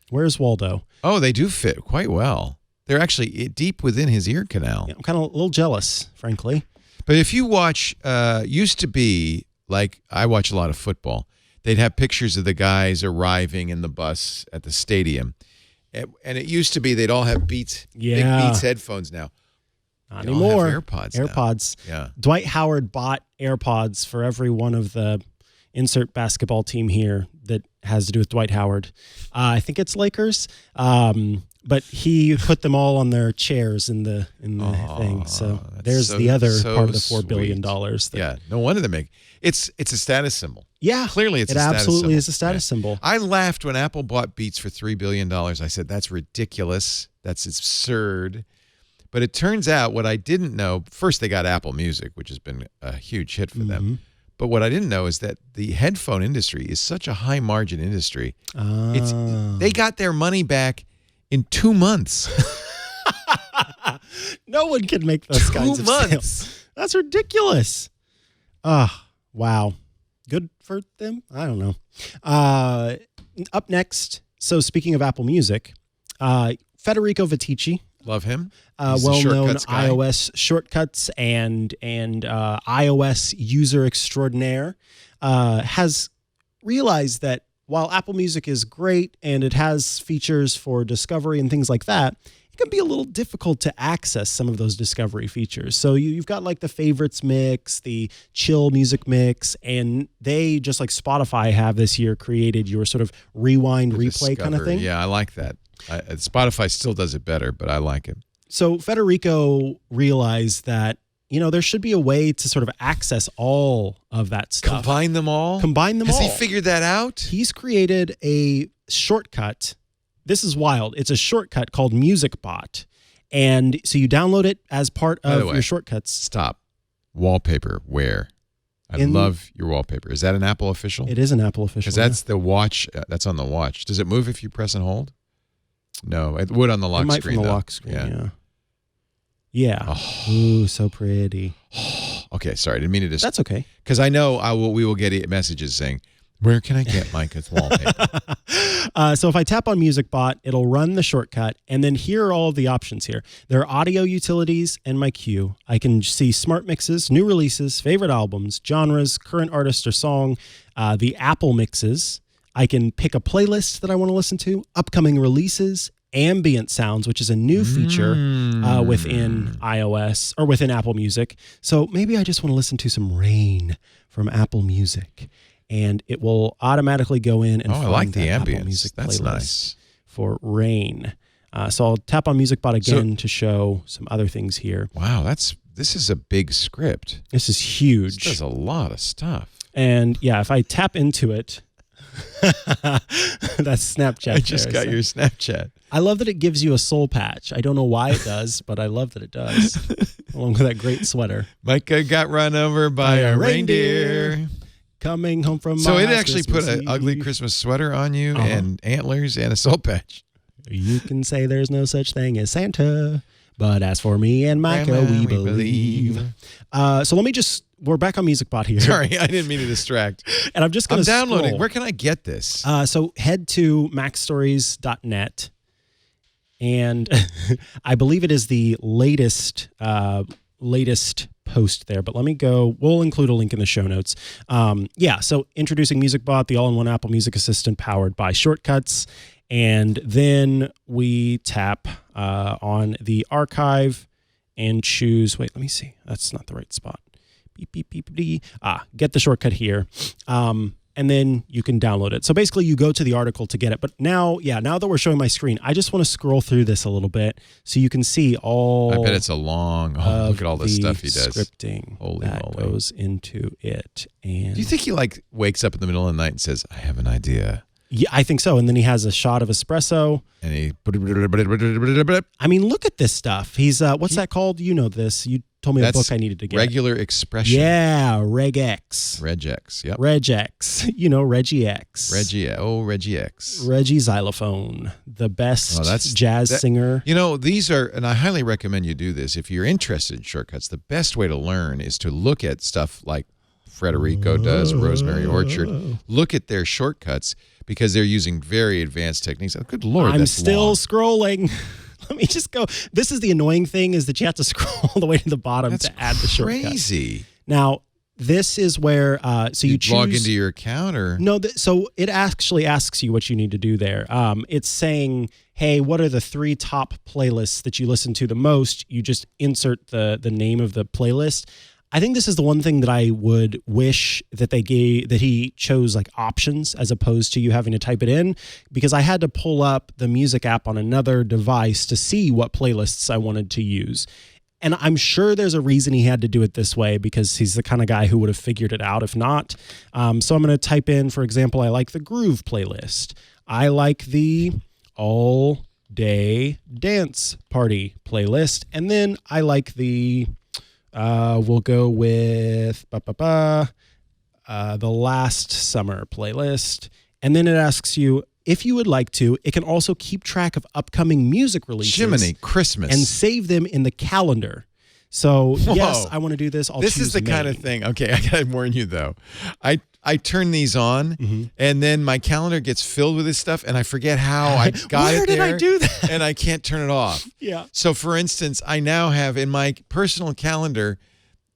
Where's Waldo? Oh, they do fit quite well. They're actually deep within his ear canal. Yeah, I'm kind of a little jealous, frankly. But if you watch, used to be, like I watch a lot of football, they'd have pictures of the guys arriving in the bus at the stadium. And it used to be they'd all have big Beats headphones now. Not anymore. All have AirPods now. Yeah. Dwight Howard bought AirPods for every one of the insert basketball team here that has to do with Dwight Howard. I think it's Lakers. But he put them all on their chairs in the thing. So there's the other part of the $4 billion. Yeah, no wonder they make it's a status symbol. Yeah, clearly it absolutely is a status symbol. I laughed when Apple bought Beats for $3 billion. I said that's ridiculous. That's absurd. But it turns out what I didn't know. First, they got Apple Music, which has been a huge hit for them. But what I didn't know is that the headphone industry is such a high margin industry. They got their money back in 2 months. No one can make those kinds of sales. That's ridiculous. Wow. Good for them? I don't know. Up next, so speaking of Apple Music, Federico Viticci. Love him. Well-known iOS shortcuts and iOS user extraordinaire, has realized that while Apple Music is great and it has features for discovery and things like that, it can be a little difficult to access some of those discovery features. So you've got like the favorites mix, the chill music mix, and they, just like Spotify have this year, created your sort of rewind, replay kind of thing. Yeah, I like that. Spotify still does it better, but I like it. So Federico realized that, there should be a way to sort of access all of that stuff. Combine them all? Has he figured that out? He's created a shortcut. This is wild. It's a shortcut called MusicBot. And so you download it as part of your shortcuts. Stop. Wallpaper, where? I love your wallpaper. Is that an Apple official? It is an Apple official. Because that's the watch. That's on the watch. Does it move if you press and hold? No, it would on the lock screen. From the lock screen, yeah. Oh. Ooh, so pretty. Okay, sorry. I didn't mean to just... That's okay. Because I know we will get messages saying, where can I get Micah's wallpaper? So if I tap on MusicBot, it'll run the shortcut. And then here are all of the options here. There are audio utilities and my queue. I can see smart mixes, new releases, favorite albums, genres, current artist or song, the Apple mixes. I can pick a playlist that I want to listen to, upcoming releases, ambient sounds, which is a new feature within iOS or within Apple Music. So maybe I just want to listen to some Rain from Apple Music, and it will automatically go in and find I like the Apple ambience. Music That's playlist nice. For Rain. So I'll tap on MusicBot again to show some other things here. Wow, this is a big script. This is huge. This does a lot of stuff. And yeah, if I tap into it, that's Snapchat. I just got your Snapchat. I love that it gives you a soul patch. I don't know why it does, but I love that it does. Along with that great sweater. Micah got run over by a reindeer. Coming home from So it actually put an ugly Christmas sweater on you and antlers and a soul patch. You can say there's no such thing as Santa, but as for me and Mikah, we believe. So let me we're back on MusicBot here. Sorry, I didn't mean to distract. And I'm just going to downloading. scroll. Where can I get this? So head to macstories.net. And I believe it is the latest post there, but let me go. We'll include a link in the show notes. So introducing MusicBot, the all-in-one Apple Music Assistant powered by shortcuts. And then we tap on the archive and choose, wait, let me see. That's not the right spot. Beep, beep, beep, beep. Get the shortcut here. And then you can download it. So basically you go to the article to get it. But now that we're showing my screen, I just want to scroll through this a little bit so you can see all. I bet it's a long, look at all the stuff he does. Scripting that goes into it. And do you think he wakes up in the middle of the night and says, I have an idea? Yeah, I think so. And then he has a shot of espresso. And he... I mean, look at this stuff. He's, what's that called? You know this. You told me the book I needed to get. Regular expression. Yeah, Regex. Regex, yep. Regex. Reggie X. Reggie X. Reggie Xylophone, the best jazz singer. These are, and I highly recommend you do this. If you're interested in shortcuts, the best way to learn is to look at stuff like Federico does, Rosemary Orchard. Look at their shortcuts because they're using very advanced techniques. Oh, good Lord, I'm still scrolling. Let me just go. This is the annoying thing is that you have to scroll all the way to the bottom to add the shortcut. Crazy. Now, this is where so you choose, log into your account or no. So it actually asks you what you need to do there. It's saying, hey, what are the 3 top playlists that you listen to the most? You just insert the name of the playlist. I think this is the one thing that I would wish that he chose options as opposed to you having to type it in, because I had to pull up the music app on another device to see what playlists I wanted to use. And I'm sure there's a reason he had to do it this way, because he's the kind of guy who would have figured it out if not. So I'm going to type in, for example, I like the groove playlist. I like the all day dance party playlist. And then I like the... we'll go with the last summer playlist. And then it asks you if you would like to. It can also keep track of upcoming music releases. Jiminy Christmas. And save them in the calendar. So, yes, I want to do this. This is the kind of thing. Okay, I got to warn you, though. I turn these on, and then my calendar gets filled with this stuff, and I forget how I got it there. Where did I do that? And I can't turn it off. Yeah. So, for instance, I now have in my personal calendar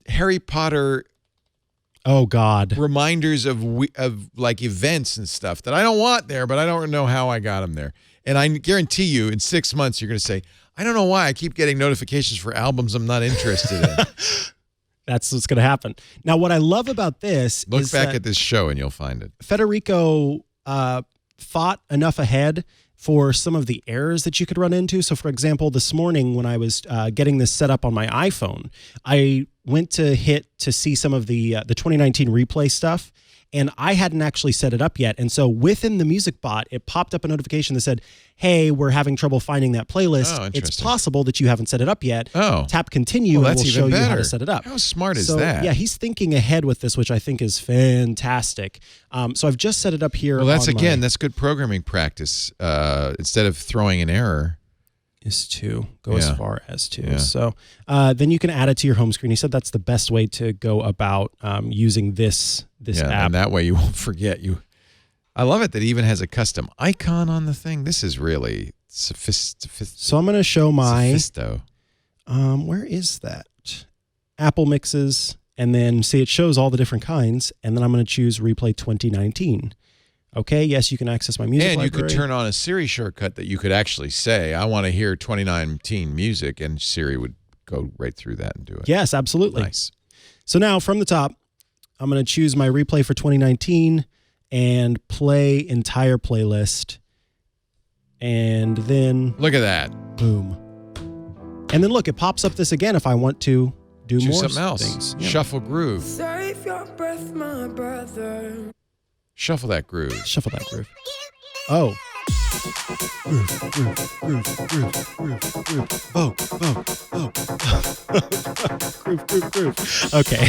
Harry Potter. Oh God! Reminders of events and stuff that I don't want there, but I don't know how I got them there. And I guarantee you, in 6 months, you're going to say, I don't know why I keep getting notifications for albums I'm not interested in. That's what's going to happen. Now, what I love about this Look is back at this show and you'll find it. Federico thought enough ahead for some of the errors that you could run into. So, for example, this morning when I was getting this set up on my iPhone, I went to see some of the 2019 replay stuff, and I hadn't actually set it up yet. And so within the MusicBot, it popped up a notification that said, hey, we're having trouble finding that playlist. Oh, it's possible that you haven't set it up yet. Oh. Tap continue and we'll show you how to set it up. How smart is so, that? Yeah, he's thinking ahead with this, which I think is fantastic. So I've just set it up here. Well, that's good programming practice. Instead of throwing an error. Is to go as far as to. Yeah. So then you can add it to your home screen. He said that's the best way to go about using this app. And that way you won't forget. I love it that it even has a custom icon on the thing. This is really sophisticated. So I'm going to show my Sophisto. Where is that? Apple mixes, and then see it shows all the different kinds, and then I'm going to choose Replay 2019. Okay, yes, you can access my music library. And you could turn on a Siri shortcut that you could actually say, I want to hear 2019 music, and Siri would go right through that and do it. Yes, absolutely. Nice. So now from the top, I'm going to choose my replay for 2019 and play entire playlist. And then... Look at that. Boom. And then look, it pops up this again if I want to do more something else. Things. Yeah. Shuffle groove. Save your breath, my brother. Shuffle that groove. Shuffle that groove. Oh. Groove. Groove. Okay.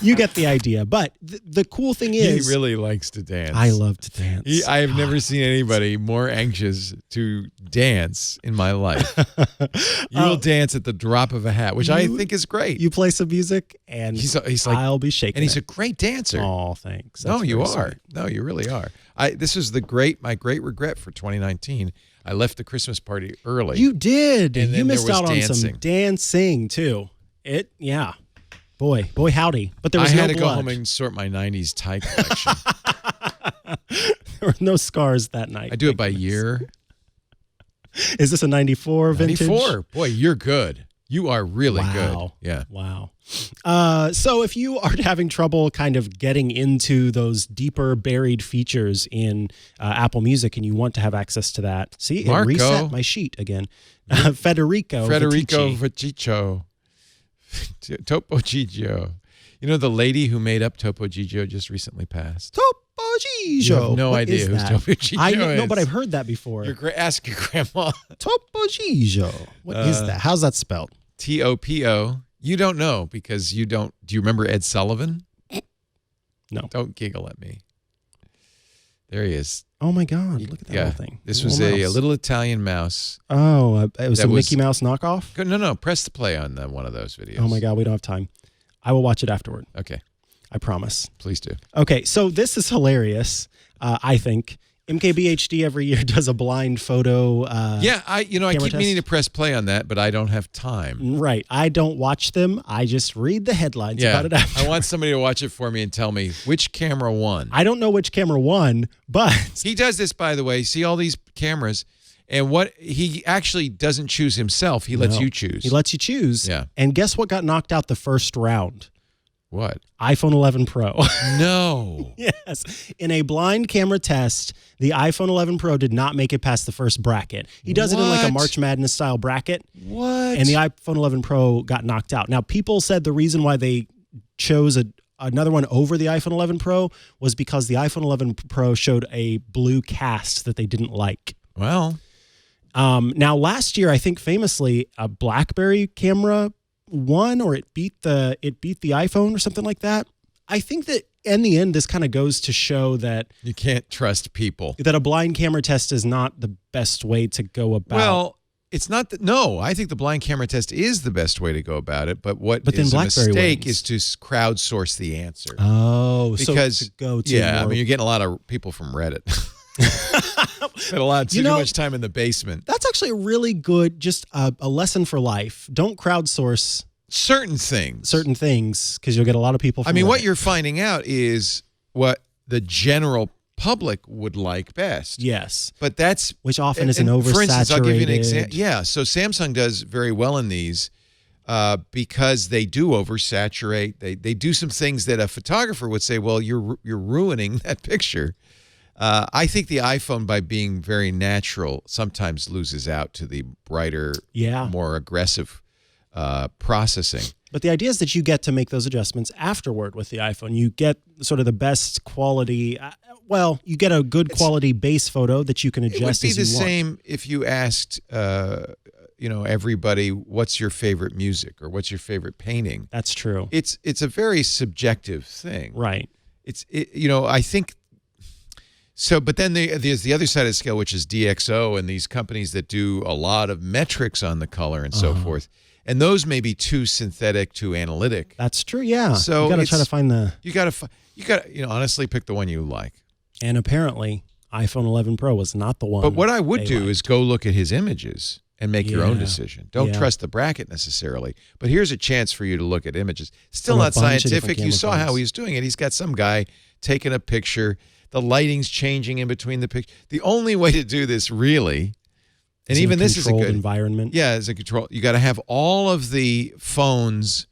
You get the idea. But the cool thing is... He really likes to dance. I love to dance. I have never seen anybody more anxious to dance in my life. You will dance at the drop of a hat, which I think is great. You play some music, and he's like, I'll be shaking And he's a great dancer. Oh, thanks. No, you are. No, you really are. This is my great regret for 2019. I left the Christmas party early. You did. And you missed out on dancing. some dancing too. Yeah. Boy, howdy. But there was I had no to blood. go home and sort my 90s tie collection. There were no scars that night. I do it by year. Is this a 94 vintage? 94. Boy, you're good. You are really good. Yeah. Wow. So if you are having trouble kind of getting into those deeper buried features in Apple Music and you want to have access to that, see, it reset my sheet again. Federico Viticci. Topo Gigio. You know the lady who made up Topo Gigio just recently passed? Topo Gigio. You have no idea who Topo Gigio is. No, but I've heard that before. Ask your grandma. Topo Gigio. What is that? How's that spelled? Topo. You don't know because you don't. Do you remember Ed Sullivan? No. Don't giggle at me. There he is. Oh my God! Look at that little thing. This was a little Italian mouse. Oh, it was a Mickey Mouse knockoff? No. Press the play on one of those videos. Oh my God, we don't have time. I will watch it afterward. Okay. I promise. Please do. Okay, so this is hilarious, I think. MKBHD every year does a blind photo I keep meaning to press play on that, but I don't have time. Right. I don't watch them. I just read the headlines about it after. I want somebody to watch it for me and tell me which camera won. I don't know which camera won, but... He does this, by the way. See all these cameras, and what he actually doesn't choose himself. He lets you choose. He lets you choose. Yeah. And guess what got knocked out the first round? What? iPhone 11 Pro. No. Yes. In a blind camera test, the iPhone 11 Pro did not make it past the first bracket. He does it in like a March Madness style bracket. What? And the iPhone 11 Pro got knocked out. Now, people said the reason why they chose another one over the iPhone 11 Pro was because the iPhone 11 Pro showed a blue cast that they didn't like. Well. Now, last year, I think famously, a BlackBerry camera won, or it beat the iPhone or something like that. I think that in the end, this kind of goes to show that you can't trust people. That a blind camera test is not the best way to go about. Well, it's not that. No, I think the blind camera test is the best way to go about it. But what then is a BlackBerry mistake wins. is to crowdsource the answer. Oh, because so to go to I mean, you're getting a lot of people from Reddit. Spent a lot too much time in the basement. That's actually a really good, just a lesson for life. Don't crowdsource certain things because you'll get a lot of people from I mean, Reddit. what you're finding out is what the general public would like best. Yes. But that's... Which often is an oversaturated... For instance, I'll give you an example. Yeah, so Samsung does very well in these because they do oversaturate. They do some things that a photographer would say, well, you're ruining that picture. I think the iPhone, by being very natural, sometimes loses out to the brighter, more aggressive processing. But the idea is that you get to make those adjustments afterward with the iPhone. You get sort of the best quality. Well, you get a good quality base photo that you can adjust as you want. It would be the same if you asked, everybody, what's your favorite music or what's your favorite painting? That's true. It's a very subjective thing, right? I think. So, but then there's the other side of the scale, which is DxO and these companies that do a lot of metrics on the color and so forth. And those may be too synthetic, too analytic. That's true, yeah. So you got to try to find the... You got to, honestly pick the one you like. And apparently, iPhone 11 Pro was not the one. But what I would do is go look at his images and make your own decision. Don't trust the bracket necessarily. But here's a chance for you to look at images. Still not scientific. You saw how he's doing it. He's got some guy taking a picture. The lighting's changing in between the picture. The only way to do this really... And even this is a good environment. Yeah, as a control. You got to have all of the phones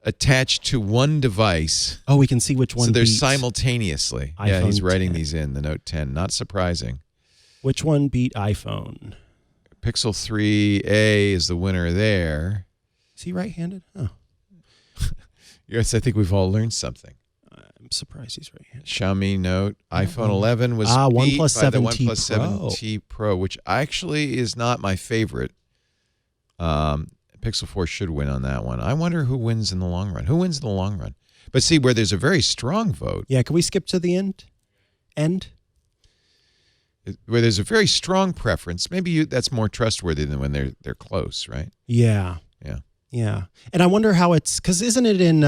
attached to one device. Oh, we can see which one. So they're beat simultaneously. iPhone yeah, he's writing 10. these in the Note 10. Not surprising. Which one beat iPhone? Pixel 3a is the winner there. Is he right-handed? Oh. Yes, I think we've all learned something. I'm surprised he's right-handed. Xiaomi Note, iPhone 11 was beat OnePlus by the 7T OnePlus 7T Pro, which actually is not my favorite. Pixel 4 should win on that one. I wonder who wins in the long run. Who wins in the long run? But see, where there's a very strong vote. Yeah, can we skip to the end? Where there's a very strong preference. Maybe that's more trustworthy than when they're close, right? Yeah. Yeah. Yeah. And I wonder how it's... Because isn't it in...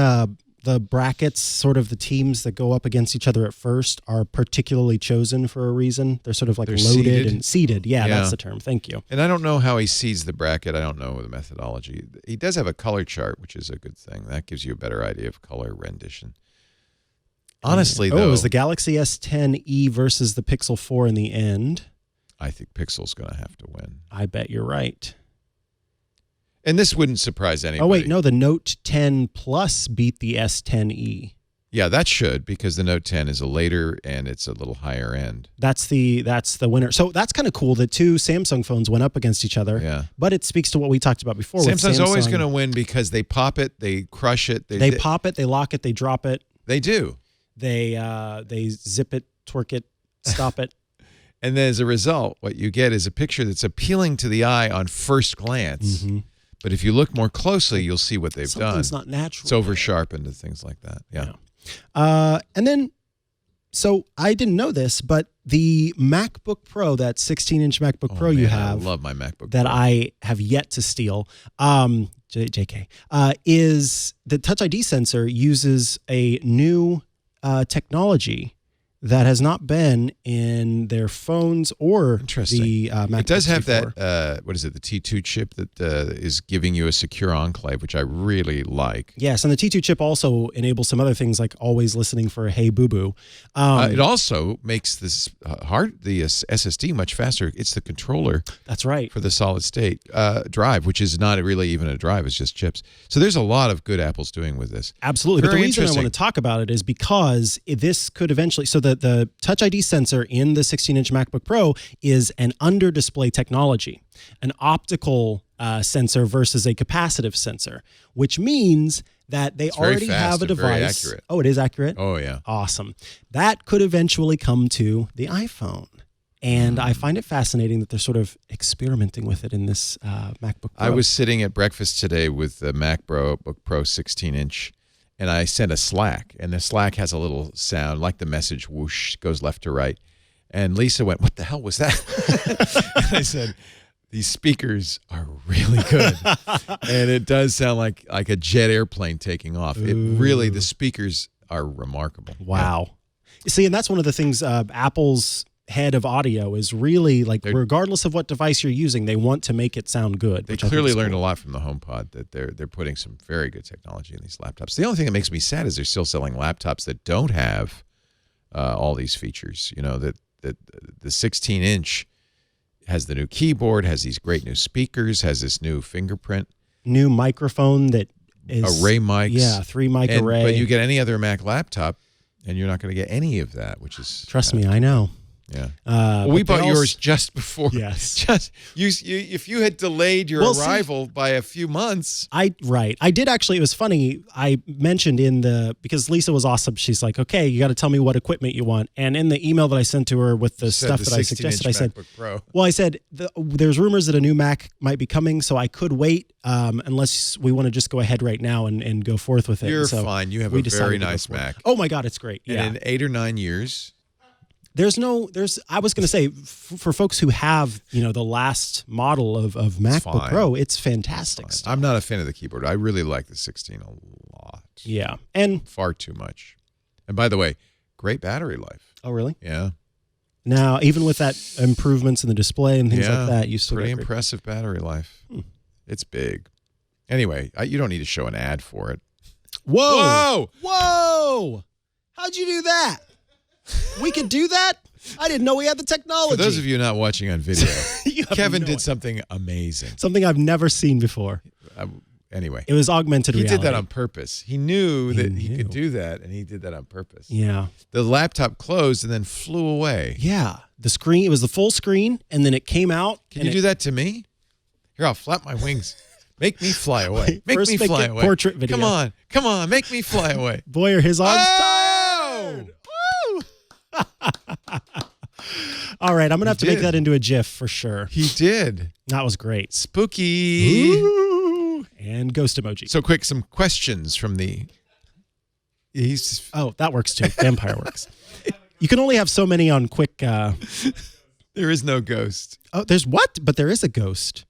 the brackets, sort of the teams that go up against each other at first, are particularly chosen for a reason. They're sort of like loaded and seeded. Yeah, that's the term. Thank you. And I don't know how he seeds the bracket. I don't know the methodology. He does have a color chart, which is a good thing. That gives you a better idea of color rendition. Honestly, though... it was the Galaxy S10e versus the Pixel 4 in the end. I think Pixel's going to have to win. I bet you're right. And this wouldn't surprise anybody. Oh, wait, no, the Note 10 Plus beat the S10e. Yeah, that should, because the Note 10 is a later and it's a little higher end. That's the winner. So that's kind of cool that two Samsung phones went up against each other. Yeah. But it speaks to what we talked about before. Samsung's always going to win because they pop it, they crush it. They pop it, they lock it, they drop it. They do. They zip it, twerk it, stop it. And then as a result, what you get is a picture that's appealing to the eye on first glance. Mm-hmm. But if you look more closely, you'll see what they've done. Something's not natural. It's over-sharpened and things like that. Yeah. And then, so I didn't know this, but the MacBook Pro, that 16-inch MacBook Pro you have. I love my MacBook that Pro. I have yet to steal. JK, is the Touch ID sensor uses a new technology that has not been in their phones or the MacBook. It does have that, what is it, the T2 chip that is giving you a secure enclave, which I really like. Yes, and the T2 chip also enables some other things like always listening for a hey boo-boo. It also makes this the SSD much faster. It's the controller. That's right. For the solid state drive, which is not really even a drive, it's just chips. So there's a lot of good Apple's doing with this. Absolutely. But the reason I want to talk about it is because this could eventually, so the Touch ID sensor in the 16-inch MacBook Pro is an under-display technology, an optical sensor versus a capacitive sensor, which means that they already have a device. Very accurate. Oh, it is accurate? Oh, yeah. Awesome. That could eventually come to the iPhone. And I find it fascinating that they're sort of experimenting with it in this MacBook Pro. I was sitting at breakfast today with the MacBook Pro 16-inch, and I sent a Slack, and the Slack has a little sound, like the message whoosh, goes left to right. And Lisa went, "What the hell was that?" And I said, "These speakers are really good." And it does sound like a jet airplane taking off. It really, the speakers are remarkable. Wow. Yeah. See, and that's one of the things Apple's head of audio is really like, regardless of what device you're using, they want to make it sound good. They clearly learned a lot from the HomePod, that they're putting some very good technology in these laptops. The only thing that makes me sad is they're still selling laptops that don't have all these features. You know, that the 16-inch has the new keyboard, has these great new speakers, has this new fingerprint. New microphone that is... Array mics. Yeah, 3 mic array. But you get any other Mac laptop, and you're not going to get any of that, which is... Trust me, I know. Yeah. Well, we bought yours just before. Yes. Just if you had delayed your arrival by a few months. I did actually. It was funny. I mentioned because Lisa was awesome. She's like, okay, you got to tell me what equipment you want. And in the email that I sent to her with the stuff that I suggested, I said, MacBook Pro. well, I said, there's rumors that a new Mac might be coming, so I could wait unless we want to just go ahead right now and go forth with it. You're so fine. You have a very nice Mac. Oh my God, it's great. Yeah. And in 8 or 9 years. I was going to say, for folks who have, the last model of MacBook Pro, it's fantastic. I'm not a fan of the keyboard. I really like the 16 a lot. Yeah. And far too much. And by the way, great battery life. Oh, really? Yeah. Now, even with that improvements in the display and things like that, you still pretty get impressive battery life. It's big. Anyway, you don't need to show an ad for it. Whoa! How'd you do that? We could do that? I didn't know we had the technology. For those of you not watching on video, Kevin did something amazing. Something I've never seen before. Anyway. It was augmented reality. He did that on purpose. He knew that he could do that, and he did that on purpose. Yeah. The laptop closed and then flew away. Yeah. The screen, it was the full screen, and then it came out. Can you do that to me? Here, I'll flap my wings. Make me fly away. Make me fly away. Portrait video. Come on, make me fly away. Boy, are his arms tired. Woo! All right, I'm going to have to make that into a GIF for sure. He did. That was great. Spooky. Ooh. And ghost emoji. So quick, some questions from the... Oh, that works too. Vampire works. You can only have so many on Quik. There is no ghost. Oh, there's what? But there is a ghost.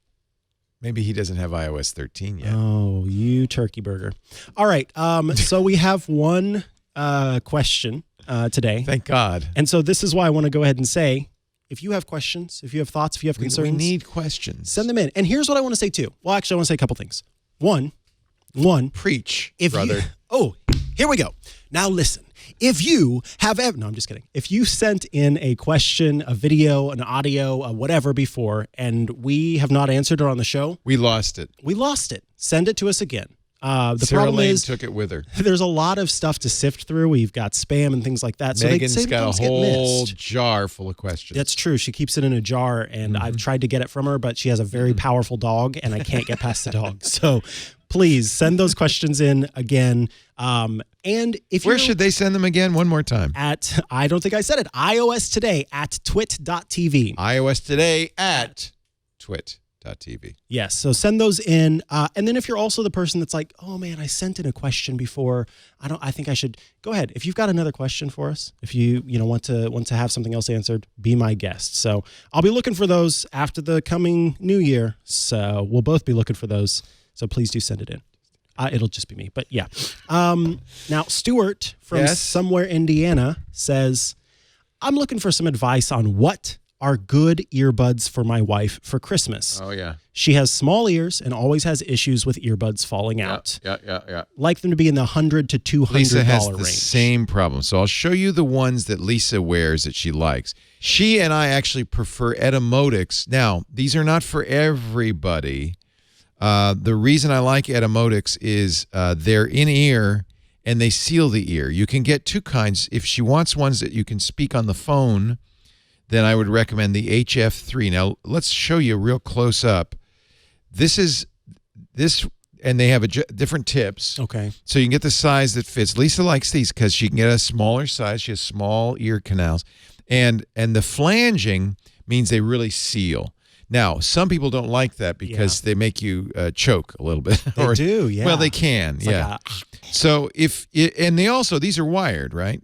Maybe he doesn't have iOS 13 yet. Oh, you turkey burger. All right. So we have one question today. Thank God. And so this is why I want to go ahead and say, if you have questions, if you have thoughts, if you have concerns. We need questions. Send them in. And here's what I want to say too. Well, actually, I want to say a couple things. One. Preach, if brother. Here we go. Now listen. If you have no, I'm just kidding. If you sent in a question, a video, an audio, whatever before, and we have not answered it on the show, we lost it. Send it to us again. The Sarah problem Lane is took it with her. There's a lot of stuff to sift through. We've got spam and things like that. So Megan's got a whole jar full of questions. That's true. She keeps it in a jar, and I've tried to get it from her, but she has a very powerful dog, and I can't get past the dog. So please send those questions in again. And if where should they send them again? One more time. I don't think I said it. iOS Today at twit.tv. iOS Today at twit.tv. Yes. So send those in. And then if you're also the person that's like, oh man, I sent in a question before. I think I should go ahead. If you've got another question for us, if you want to have something else answered, be my guest. So I'll be looking for those after the coming new year. So we'll both be looking for those. So please do send it in. It'll just be me, but yeah. Now, Stuart from somewhere Indiana says, I'm looking for some advice on what are good earbuds for my wife for Christmas. Oh, yeah. She has small ears and always has issues with earbuds falling out. Yeah. Like them to be in the $100 to $200 Lisa has the range. same problem. So I'll show you the ones that Lisa wears that she likes. She and I actually prefer Etymotics. Now, these are not for everybody. The reason I like Etymotics is they're in-ear and they seal the ear. You can get two kinds. If she wants ones that you can speak on the phone, then I would recommend the HF3. Now, let's show you real close up. This, and they have different tips. Okay. So you can get the size that fits. Lisa likes these because she can get a smaller size. She has small ear canals. And the flanging means they really seal. Now, some people don't like that because they make you choke a little bit. They do, yeah. Well, they can, So and these are wired, right?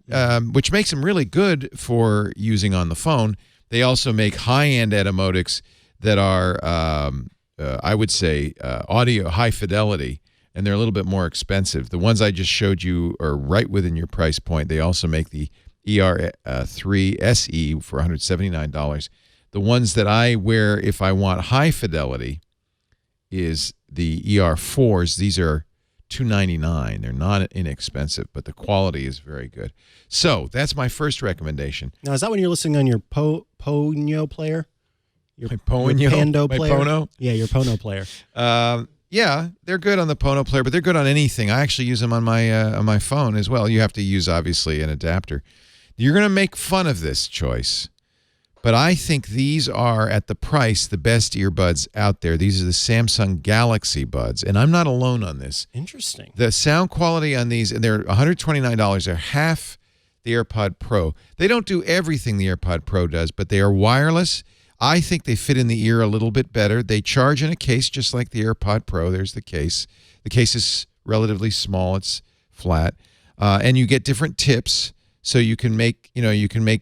Which makes them really good for using on the phone. They also make high-end Etymotics that are, I would say, audio high fidelity, and they're a little bit more expensive. The ones I just showed you are right within your price point. They also make the ER3SE for $179. The ones that I wear if I want high fidelity is the ER4s. These are $299. They're not inexpensive, but the quality is very good. So that's my first recommendation. Now, is that when you're listening on your Pono player? My Pando player? Pono? Yeah, your Pono player. Yeah, they're good on the Pono player, but they're good on anything. I actually use them on my phone as well. You have to use, obviously, an adapter. You're going to make fun of this choice, but I think these are, at the price, the best earbuds out there. These are the Samsung Galaxy Buds, and I'm not alone on this. Interesting. The sound quality on these, and they're $129. They're half the AirPod Pro. They don't do everything the AirPod Pro does, but they are wireless. I think they fit in the ear a little bit better. They charge in a case just like the AirPod Pro. There's the case. The case is relatively small. It's flat. And you get different tips, so you can make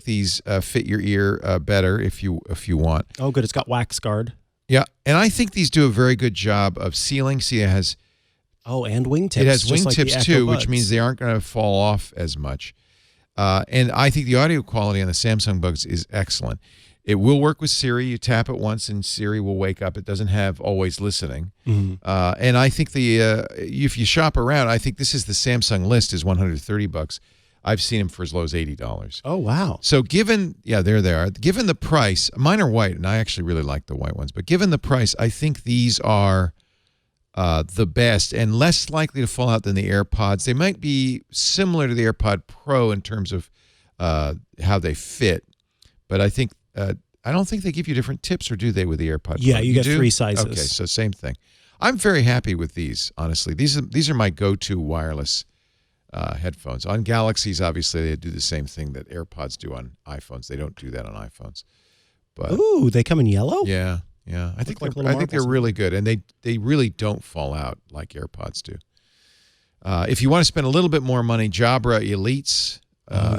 these fit your ear better if you want. Oh, good. It's got wax guard. Yeah, and I think these do a very good job of sealing. See, it has and wingtips. It has like wingtips too, which means they aren't going to fall off as much. And I think the audio quality on the Samsung Buds is excellent. It will work with Siri. You tap it once, and Siri will wake up. It doesn't have always listening. Mm-hmm. And I think if you shop around, I think this is the Samsung list is $130. I've seen them for as low as $80. Oh, wow. So there they are. Given the price, mine are white, and I actually really like the white ones. But given the price, I think these are the best and less likely to fall out than the AirPods. They might be similar to the AirPod Pro in terms of how they fit, but I think I don't think they give you different tips, or do they, with the AirPod Pro? Yeah, you get 3 sizes. Okay, so same thing. I'm very happy with these, honestly. These are my go-to wireless headphones. On Galaxies, obviously, they do the same thing that AirPods do on iPhones. They don't do that on iPhones. But ooh, they come in yellow? Yeah. I think they're really good, and they really don't fall out like AirPods do. If you want to spend a little bit more money, Jabra Elites,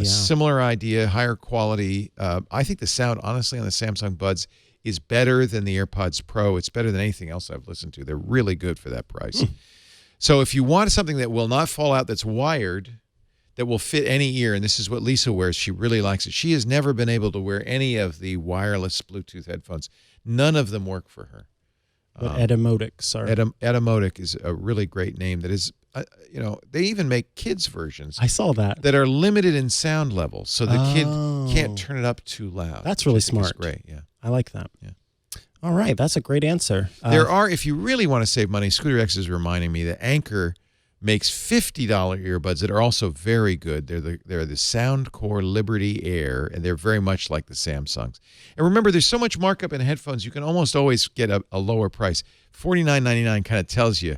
similar idea, higher quality. I think the sound, honestly, on the Samsung Buds is better than the AirPods Pro. It's better than anything else I've listened to. They're really good for that price. So if you want something that will not fall out, that's wired, that will fit any ear, and this is what Lisa wears. She really likes it. She has never been able to wear any of the wireless Bluetooth headphones. None of them work for her. But Etymotic, sorry. Etymotic is a really great name that is, they even make kids versions. I saw that. That are limited in sound level, so the kid can't turn it up too loud. That's really smart. It's great, yeah. I like that. Yeah. All right, that's a great answer. There are, if you really want to save money, Scooter X is reminding me that Anker makes $50 earbuds that are also very good. They're the Soundcore Liberty Air, and they're very much like the Samsungs. And remember, there's so much markup in headphones, you can almost always get a lower price. $49.99 kind of tells you,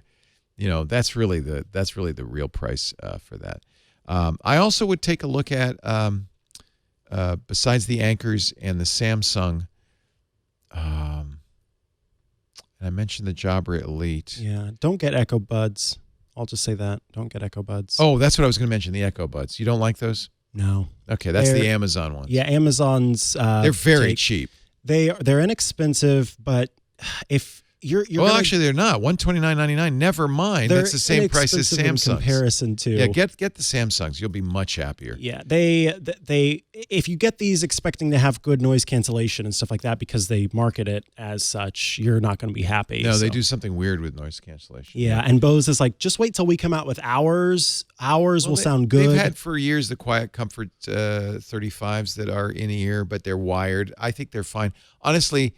that's really the real price for that. I also would take a look at, besides the Ankers and the Samsung, and I mentioned the Jabra Elite. Yeah, don't get Echo Buds. I'll just say that. Don't get Echo Buds. Oh, that's what I was going to mention, the Echo Buds. You don't like those? No. Okay, that's the Amazon ones. Yeah, Amazon's... they're very cheap. They're inexpensive, but if you're actually, they're not. $129.99. Never mind. That's the same price as Samsung. In comparison to... Yeah, get the Samsungs. You'll be much happier. Yeah, they if you get these expecting to have good noise cancellation and stuff like that because they market it as such, you're not going to be happy. No, they do something weird with noise cancellation. Yeah, and Bose is like, just wait till we come out with ours. Ours will sound good. They've had for years the Quiet Comfort 35s that are in-ear, but they're wired. I think they're fine. Honestly,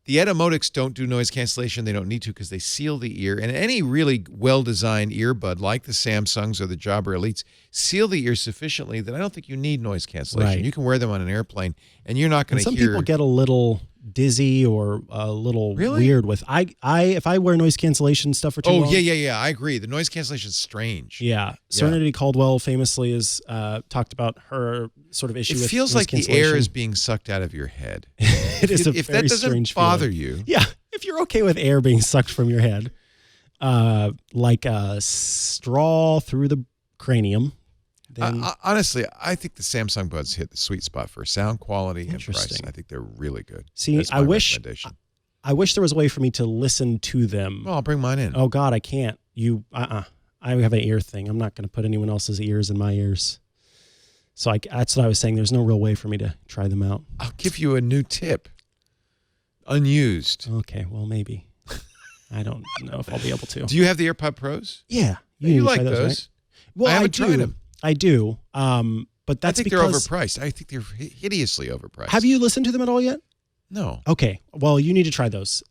the Etymotics don't do noise cancellation. They don't need to because they seal the ear. And any really well-designed earbud, like the Samsungs or the Jabra Elites, seal the ear sufficiently that I don't think you need noise cancellation. Right. You can wear them on an airplane, and you're not going to hear... Some people get a little dizzy or a little weird with... if I wear noise cancellation stuff for too long... Oh, yeah. I agree. The noise cancellation is strange. Yeah. Serenity Caldwell famously has talked about her sort of issue with noise cancellation. It feels like the air is being sucked out of your head. It is if that doesn't bother you... Yeah. If you're okay with air being sucked from your head, like a straw through the cranium... Then, honestly, I think the Samsung Buds hit the sweet spot for sound quality and price. I think they're really good. See, I wish there was a way for me to listen to them. Well, I'll bring mine in. Oh God, I can't. I have an ear thing. I'm not going to put anyone else's ears in my ears. So that's what I was saying. There's no real way for me to try them out. I'll give you a new tip. Unused. Okay, well maybe. I don't know if I'll be able to. Do you have the AirPod Pros? Yeah. need You to like try those? Right? Well, I haven't tried them. I do. But that's I think because they're overpriced. I think they're hideously overpriced. Have you listened to them at all yet? No. Okay. Well, you need to try those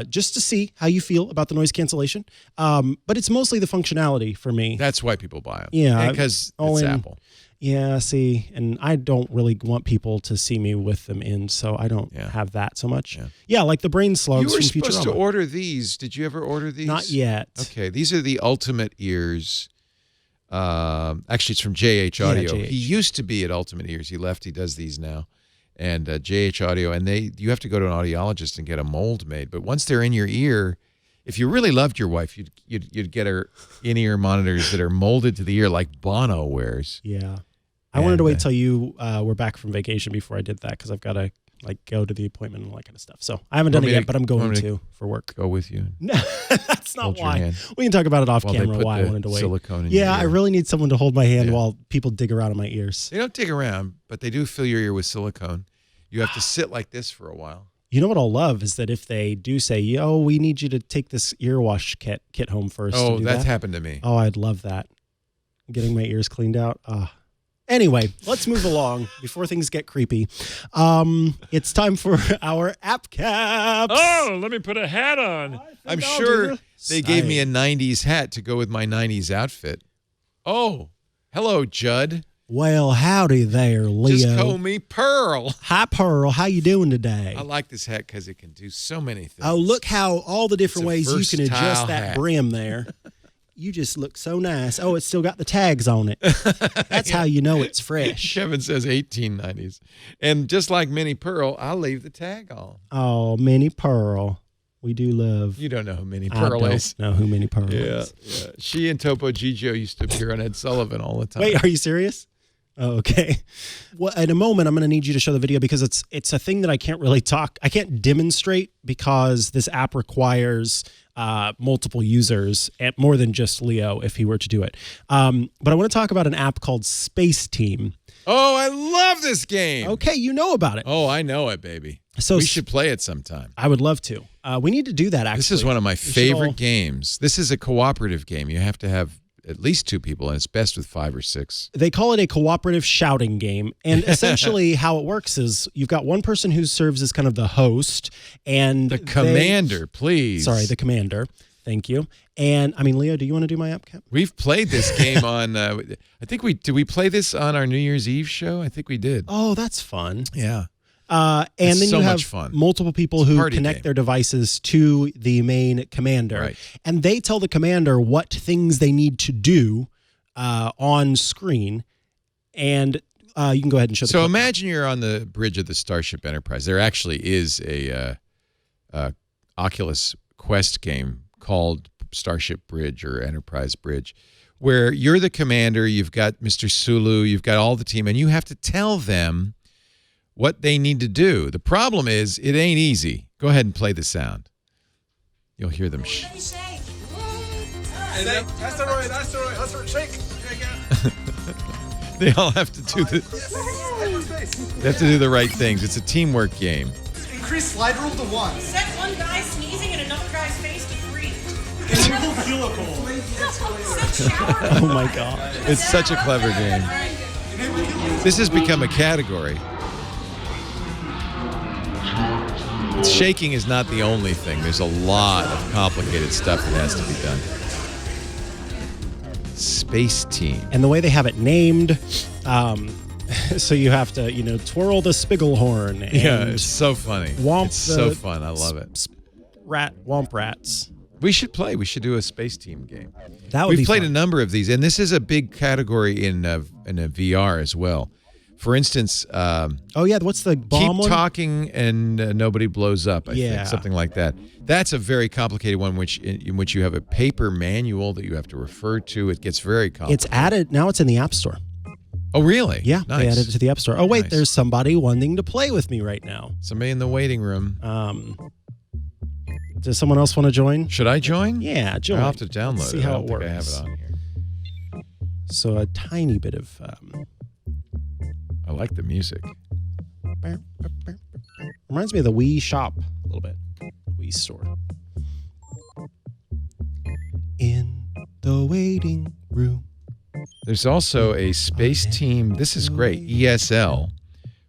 just to see how you feel about the noise cancellation. But it's mostly the functionality for me. That's why people buy them. Yeah. Because it's Apple. Yeah, see, and I don't really want people to see me with them in, so I don't have that so much. Yeah, like the brain slugs. You were from supposed Futurama. to order these. Did you ever order these? Not yet. Okay, these are the Ultimate Ears. Actually, it's from JH Audio. JH. He used to be at Ultimate Ears. He left. He does these now. And JH Audio, and you have to go to an audiologist and get a mold made. But once they're in your ear, if you really loved your wife, you'd get her in-ear monitors that are molded to the ear like Bono wears. Yeah. I wanted to wait till you were back from vacation before I did that because I've got to go to the appointment and all that kind of stuff. So I haven't done it yet, but I'm going to for work. Go with you. No, that's not Hold your why. hand. We can talk about it off While camera they put why I the wanted to wait. silicone in your I ear. really need someone to hold my hand while people dig around in my ears. They don't dig around, but they do fill your ear with silicone. You have to sit like this for a while. You know what I'll love is that if they do say, we need you to take this ear wash kit home first. Oh, to do that's that. happened to me. Oh, I'd love that. Getting my ears cleaned out. Anyway, let's move along before things get creepy. It's time for our app caps. Oh, let me put a hat on. I'm sure they gave me a 90s hat to go with my 90s outfit. Oh, hello, Judd. Well, howdy there, Leo. Just call me Pearl. Hi, Pearl. How you doing today? I like this hat because it can do so many things. Oh, look how all the different ways you can adjust versatile that hat. brim there. You just look so nice. Oh, it's still got the tags on it. That's how you know it's fresh. Kevin says 1890s. And just like Minnie Pearl, I'll leave the tag on. Oh, Minnie Pearl. We do love. You don't know who Minnie Pearl is. I don't know who Minnie Pearl is. Yeah. She and Topo Gigio used to appear on Ed Sullivan all the time. Wait, are you serious? Oh, okay. Well, in a moment, I'm going to need you to show the video because it's a thing that I can't demonstrate because this app requires multiple users and more than just Leo if he were to do it. But I want to talk about an app called Spaceteam. Oh, I love this game. Okay, you know about it. Oh, I know it, baby. So we should play it sometime. I would love to. We need to do that, actually. This is one of my favorite games. This is a cooperative game. You have to have at least 2 people, and it's best with 5 or 6. They call it a cooperative shouting game. And essentially how it works is you've got one person who serves as kind of the host and the commander, please. Sorry, the commander. Thank you. And I mean, Leo, do you want to do my app cap? We've played this game on, I think did we play this on our New Year's Eve show? I think we did. Oh, that's fun. Yeah. And then so you have much fun. multiple people who connect their devices to the main commander. Right. And they tell the commander what things they need to do on screen. And you can go ahead and show the clip. Imagine you're on the bridge of the Starship Enterprise. There actually is a Oculus Quest game called Starship Bridge or Enterprise Bridge, where you're the commander, you've got Mr. Sulu, you've got all the team, and you have to tell them what they need to do. The problem is it ain't easy. Go ahead and play the sound. You'll hear them. That's the right, shake. They all have to do they have to do the right things. It's a teamwork game. Increase slide rule to 1. Set one guy sneezing in another guy's face to 3. Enable helical. Oh my God. It's such a clever game. This has become a category. Shaking is not the only thing. There's a lot of complicated stuff that has to be done. Spaceteam. And the way they have it named, so you have to, twirl the spiegelhorn. And Yeah, it's so funny. Womp it's so fun. I love it. Womp rats. We should play. We should do a Spaceteam game. That would be We've played fun. a number of these, and this is a big category in a VR as well. For instance, oh yeah, what's the bomb keep one? talking and nobody blows up. I Yeah. think something like that. That's a very complicated one, in which you have a paper manual that you have to refer to. It gets very complicated. It's added now. It's in the App Store. Oh, really? Yeah, Nice. they added it to the App Store. Oh wait, Nice. there's somebody wanting to play with me right now. Somebody in the waiting room. Does someone else want to join? Should I join? Yeah, join. I'll have to download See it. how I don't it think works. I have it on here. So a tiny bit of. I like the music. Reminds me of the Wii shop a little bit. Wii store. In the waiting room. There's also a Spaceteam. This is great. ESL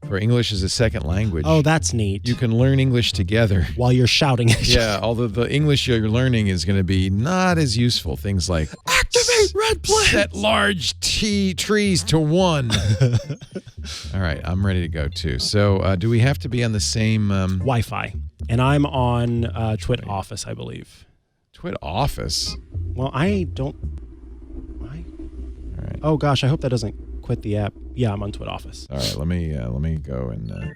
for English as a second language. Oh, that's neat. You can learn English together while you're shouting at each Yeah, although the English you're learning is going to be not as useful. Things like activate red plants. Set large trees to 1. All right, I'm ready to go too. So, do we have to be on the same Wi-Fi? And I'm on Twit Office, I believe. Twit Office? Well, I don't. All right. Oh gosh, I hope that doesn't quit the app. Yeah, I'm on Twit Office. All right, let me go and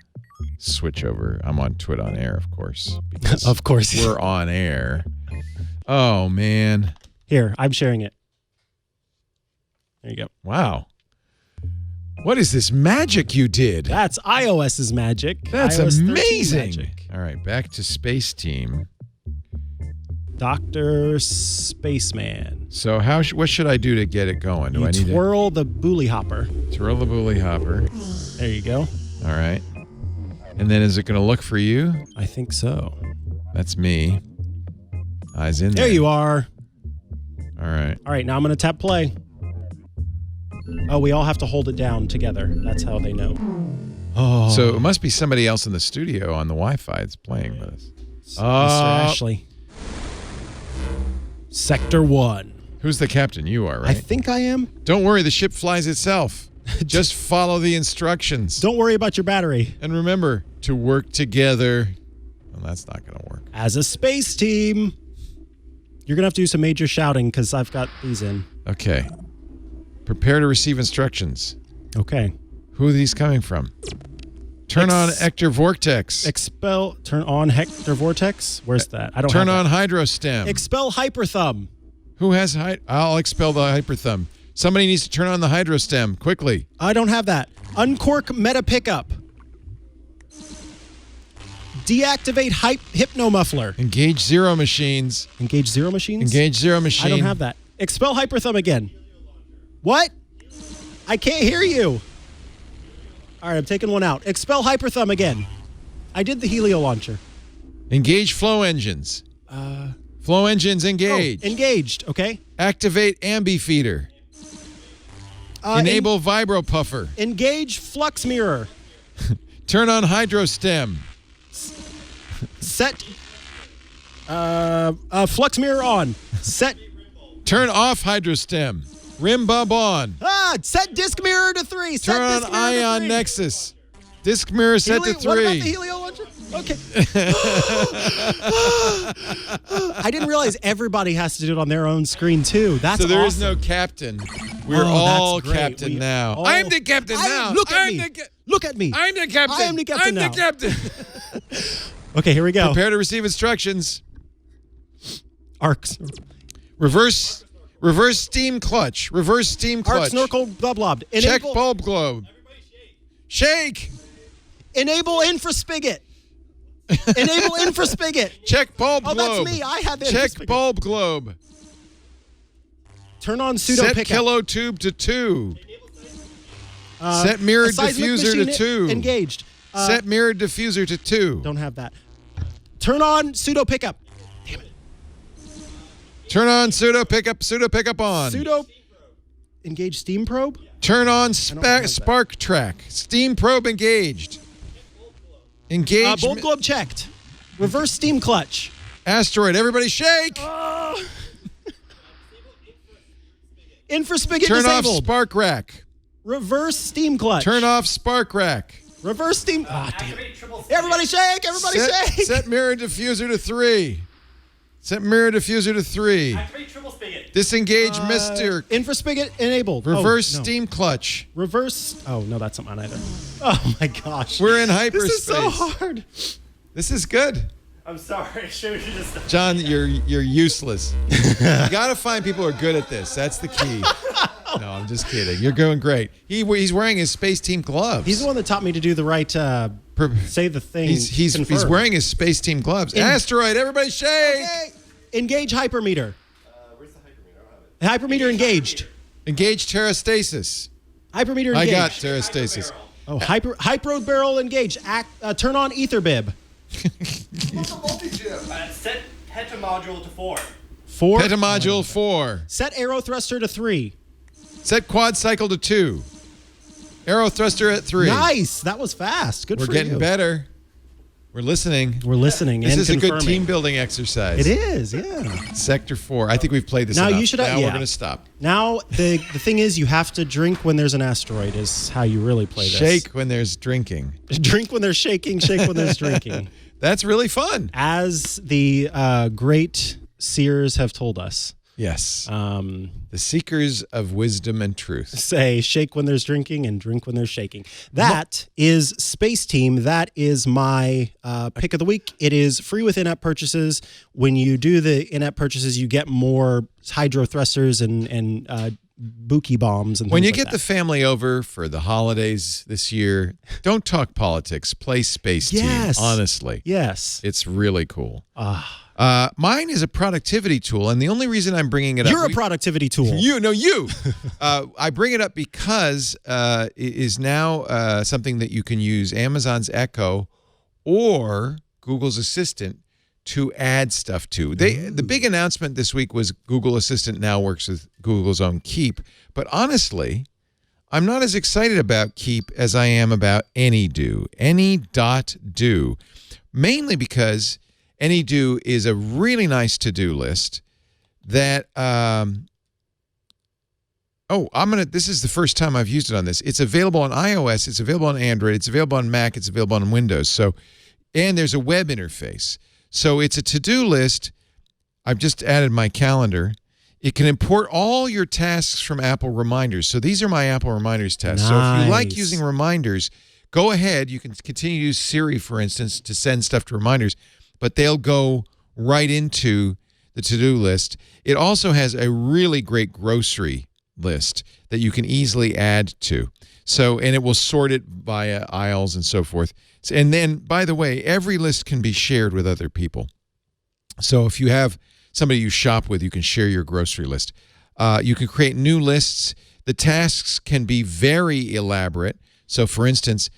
switch over. I'm on Twit on Air, of course. Because of course, we're on air. Oh man. Here, I'm sharing it. There you go. Wow. What is this magic you did? That's iOS's magic. That's iOS amazing. Magic. All right, back to Spaceteam. Dr. Spaceman. So what should I do to get it going? Do I need twirl the booly hopper? Twirl the booly hopper. There you go. All right. And then is it going to look for you? I think so. That's me. Eyes in there. There you are. All right. All right, now I'm going to tap play. Oh, we all have to hold it down together. That's how they know. Oh. So it must be somebody else in the studio on the Wi-Fi that's playing with us. Mr. Ashley. Sector 1. Who's the captain? You are, right? I think I am. Don't worry, the ship flies itself. Just follow the instructions. Don't worry about your battery. And remember to work together. Well, that's not going to work. As a space team. You're going to have to do some major shouting because I've got these in. Okay. Prepare to receive instructions. Okay. Who are these coming from? Turn on Hector Vortex. Turn on Hector Vortex? Where's that? I don't Turn have on Hydrostem. Expel Hyperthumb. Who has I'll expel the Hyperthumb. Somebody needs to turn on the Hydrostem quickly. I don't have that. Uncork Meta Pickup. Deactivate Hypno Muffler. Engage Zero Machines. Engage Zero Machines? Engage Zero Machine. I don't have that. Expel Hyperthumb again. What? I can't hear you. All right, I'm taking one out. Expel Hyperthumb again. I did the Helio launcher. Engage Flow Engines. Flow Engines engaged. Oh, engaged, okay. Activate Ambifeeder. Enable Vibro Puffer. Engage Flux Mirror. Turn on Hydrostem. Set Flux Mirror on. Set. Turn off Hydrostem. Rim Bub on. Set Disk Mirror to 3. Turn on Ion Nexus. Disk Mirror set to 3. What about the Helio launcher? Okay. I didn't realize everybody has to do it on their own screen too. That's so there awesome. is no captain. We're all that's great. captain now. I'm the captain now. Look at me. Look at me. I'm the captain. I am the captain now. I'm the captain. Okay, here we go. Prepare to receive instructions. Arcs. Reverse steam clutch. Reverse steam clutch. Arc snorkel blob. Check bulb globe. Shake. Enable infraspigot. Enable infraspigot. Check bulb globe. Oh, that's me. I have the Check bulb globe. Turn on pseudo pickup. Set kilo tube to 2. Set mirrored diffuser to 2. Engaged. Set mirrored diffuser to 2. Don't have that. Turn on pseudo pickup. Damn it. Turn on pseudo pickup on. Pseudo. Engage steam probe. Turn on spark track. Steam probe engaged. Engage. Bulb globe checked. Reverse steam clutch. Asteroid. Everybody shake. Infraspigot Turn disabled. off spark rack. Reverse steam clutch. Turn off spark rack. Reverse steam. Ah, damn. Everybody shake. Everybody shake. Set mirror diffuser to 3. Set mirror diffuser to 3. Activate triple spigot. Disengage Mr. Infraspigot enabled. Reverse steam clutch. Reverse. Oh, no, that's not mine either. Oh, my gosh. We're in hyperspace. This is so hard. This is good. I'm sorry. John, you're useless. You got to find people who are good at this. That's the key. No, I'm just kidding. You're going great. He's wearing his Spaceteam gloves. He's the one that taught me to do the right say the thing. He's wearing his Spaceteam gloves. Asteroid, everybody shake. Okay. Engage hypermeter. Where's the hypermeter? I don't have it. Hypermeter engaged. Engage pterostasis. Hypermeter engaged. I got pterostasis. Oh, hyper barrel engaged. Turn on ether bib. Set peta module to 4. 4. Petamodule 4. Set arrow thruster to 3. Set quad cycle to 2. Arrow thruster at 3. Nice. That was fast. Good for you. We're getting better. We're listening. We're listening. This and is confirming. a good team building exercise. It is, yeah. Sector 4. I think we've played this now enough. You should. Now we're going to stop. Now the thing is, you have to drink when there's an asteroid. Is how you really play this. Shake when there's drinking. Drink when there's shaking. Shake when there's drinking. That's really fun. As the great seers have told us. Yes. The seekers of wisdom and truth. Say shake when there's drinking and drink when there's shaking. That is Spaceteam. That is my pick of the week. It is free with in-app purchases. When you do the in-app purchases, you get more hydro thrusters and buki bombs. And when you like get that. the family over for the holidays this year, don't talk politics. Play Spaceteam. Yes. Honestly. Yes. It's really cool. Mine is a productivity tool, and the only reason I'm bringing it up... You're a productivity tool. You. I bring it up because it is now something that you can use Amazon's Echo or Google's Assistant to add stuff to. The big announcement this week was Google Assistant now works with Google's own Keep, but honestly, I'm not as excited about Keep as I am about Any.do. Any.do, mainly because Any.do is a really nice to-do list that this is the first time I've used it on this. It's available on iOS, it's available on Android, it's available on Mac, it's available on Windows. And there's a web interface. So it's a to-do list. I've just added my calendar. It can import all your tasks from Apple Reminders. So these are my Apple Reminders tasks. Nice. So if you like using reminders, go ahead. You can continue to use Siri, for instance, to send stuff to reminders, but they'll go right into the to-do list. It also has a really great grocery list that you can easily add to. And it will sort it via aisles and so forth. And then, by the way, every list can be shared with other people. So if you have somebody you shop with, you can share your grocery list. You can create new lists. The tasks can be very elaborate. So, for instance,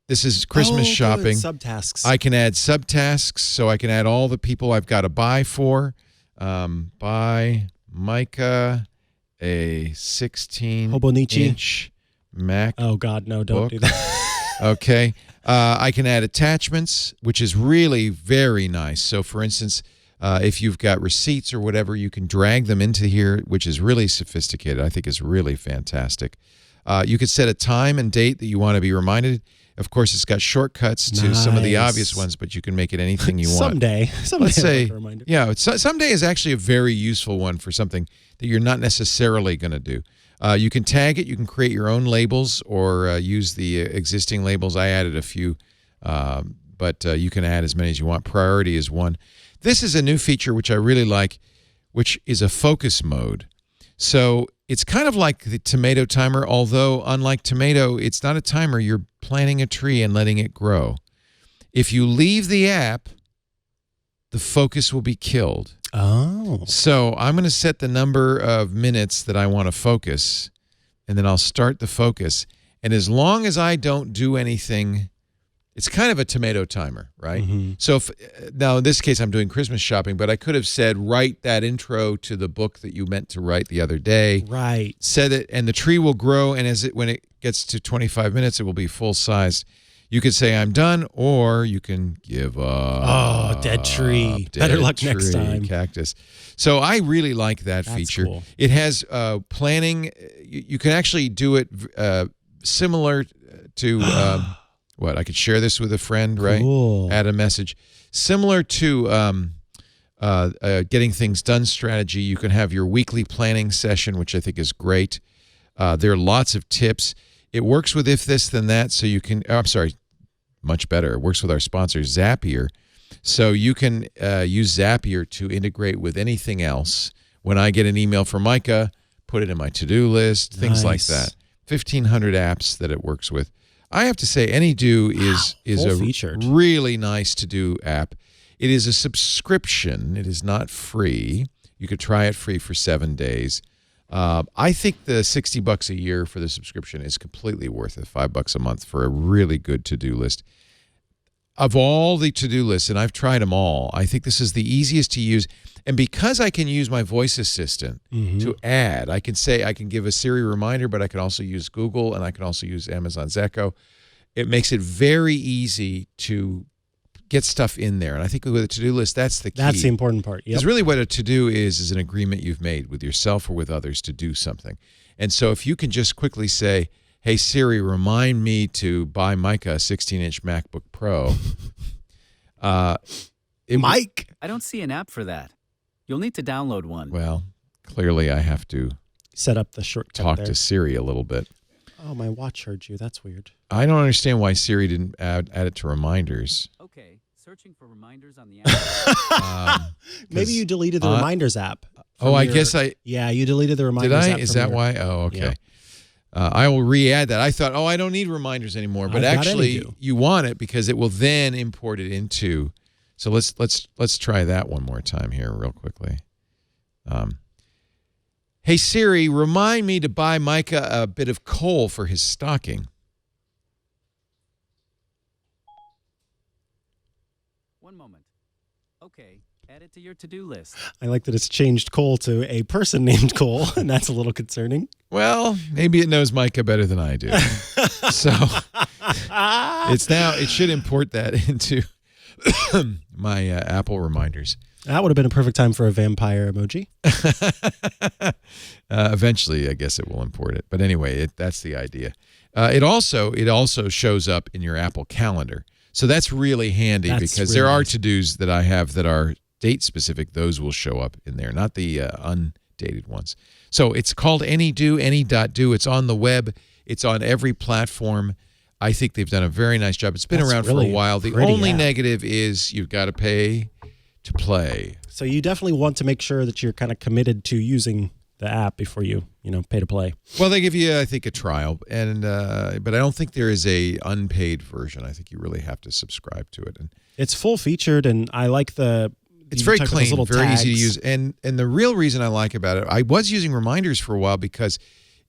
this is Christmas shopping. Subtasks. I can add subtasks, so I can add all the people I've got to buy for. Buy Mikah a 16-inch Mac. Oh, God, no, don't do that. Okay. I can add attachments, which is really very nice. So, for instance, if you've got receipts or whatever, you can drag them into here, which is really sophisticated. I think it's really fantastic. You could set a time and date that you want to be reminded. Of course, it's got shortcuts to some of the obvious ones, but you can make it anything you want. Someday Let's say, I'll remind it. yeah, someday is actually a very useful one for something that you're not necessarily going to do. You can tag it. You can create your own labels or use the existing labels. I added a few, but you can add as many as you want. Priority is one. This is a new feature which I really like, which is a focus mode. So it's kind of like the tomato timer, although unlike tomato, it's not a timer. You're planting a tree and letting it grow. If you leave the app, the focus will be killed. Oh. So I'm going to set the number of minutes that I want to focus, and then I'll start the focus. And as long as I don't do anything, it's kind of a tomato timer, right? Mm-hmm. So now in this case, I'm doing Christmas shopping, but I could have said, write that intro to the book that you meant to write the other day. Right. Set it, and the tree will grow, and when it gets to 25 minutes, it will be full size. You could say I'm done, or you can give up. Oh, dead tree. Better luck next time. Cactus. So I really like that feature. Cool. It has planning. You can actually do it similar to what? I could share this with a friend, right? Cool. Add a message. Similar to getting things done strategy, you can have your weekly planning session, which I think is great. There are lots of tips. It works with If This Then That, so you can, much better. It works with our sponsor, Zapier. So you can use Zapier to integrate with anything else. When I get an email from Mikah, put it in my to-do list, things like that. 1,500 apps that it works with. I have to say, Any.do is a really nice to-do app. It is a subscription. It is not free. You could try it free for 7 days. I think the $60 a year for the subscription is completely worth it. $5 a month for a really good to-do list. of all the to-do lists, and I've tried them all, I think this is the easiest to use. And because I can use my voice assistant to add, I can give a Siri reminder, but I can also use Google, and I can also use Amazon's Echo. It makes it very easy to get stuff in there. And I think with a to-do list, that's the key. That's the important part. Because really what a to-do is an agreement you've made with yourself or with others to do something. And so if you can just quickly say, hey, Siri, remind me to buy Mikah a 16-inch MacBook Pro. Mike? I don't see an app for that. You'll need to download one. Well, clearly I have to set up the shortcut talk there. to Siri a little bit. Oh, my watch heard you. That's weird. I don't understand why Siri didn't add it to reminders. Okay, searching for reminders on the app. Maybe you deleted the reminders app. I guess I... Yeah, you deleted the reminders app. Did I? Is that why? Oh, okay. Yeah. I will re-add that. I thought, I don't need reminders anymore. But actually, you want it because it will then import it into... So let's try that one more time here real quickly. Hey, Siri, remind me to buy Mikah a bit of coal for his stocking. One moment. Okay, add it to your to-do list. I like that it's changed Cole to a person named Cole, and that's a little concerning. Well, maybe it knows Mikah better than I do. So it should import that into my Apple reminders. That would have been a perfect time for a vampire emoji. Eventually, I guess it will import it. But anyway, that's the idea. It also shows up in your Apple Calendar. So that's really handy because there are to-dos that I have that are date-specific. Those will show up in there, not the undated ones. So it's called Any.do, Any.do. It's on the web. It's on every platform. I think they've done a very nice job. It's been around for a while. The only negative is you've got to pay to play. So you definitely want to make sure that you're kind of committed to using the app before you pay to play. Well, they give you, I think, a trial, and but I don't think there is a unpaid version. I think you really have to subscribe to it. And it's full featured, and I like it's very clean, very tags. easy to use. And the real reason I like about it, I was using reminders for a while because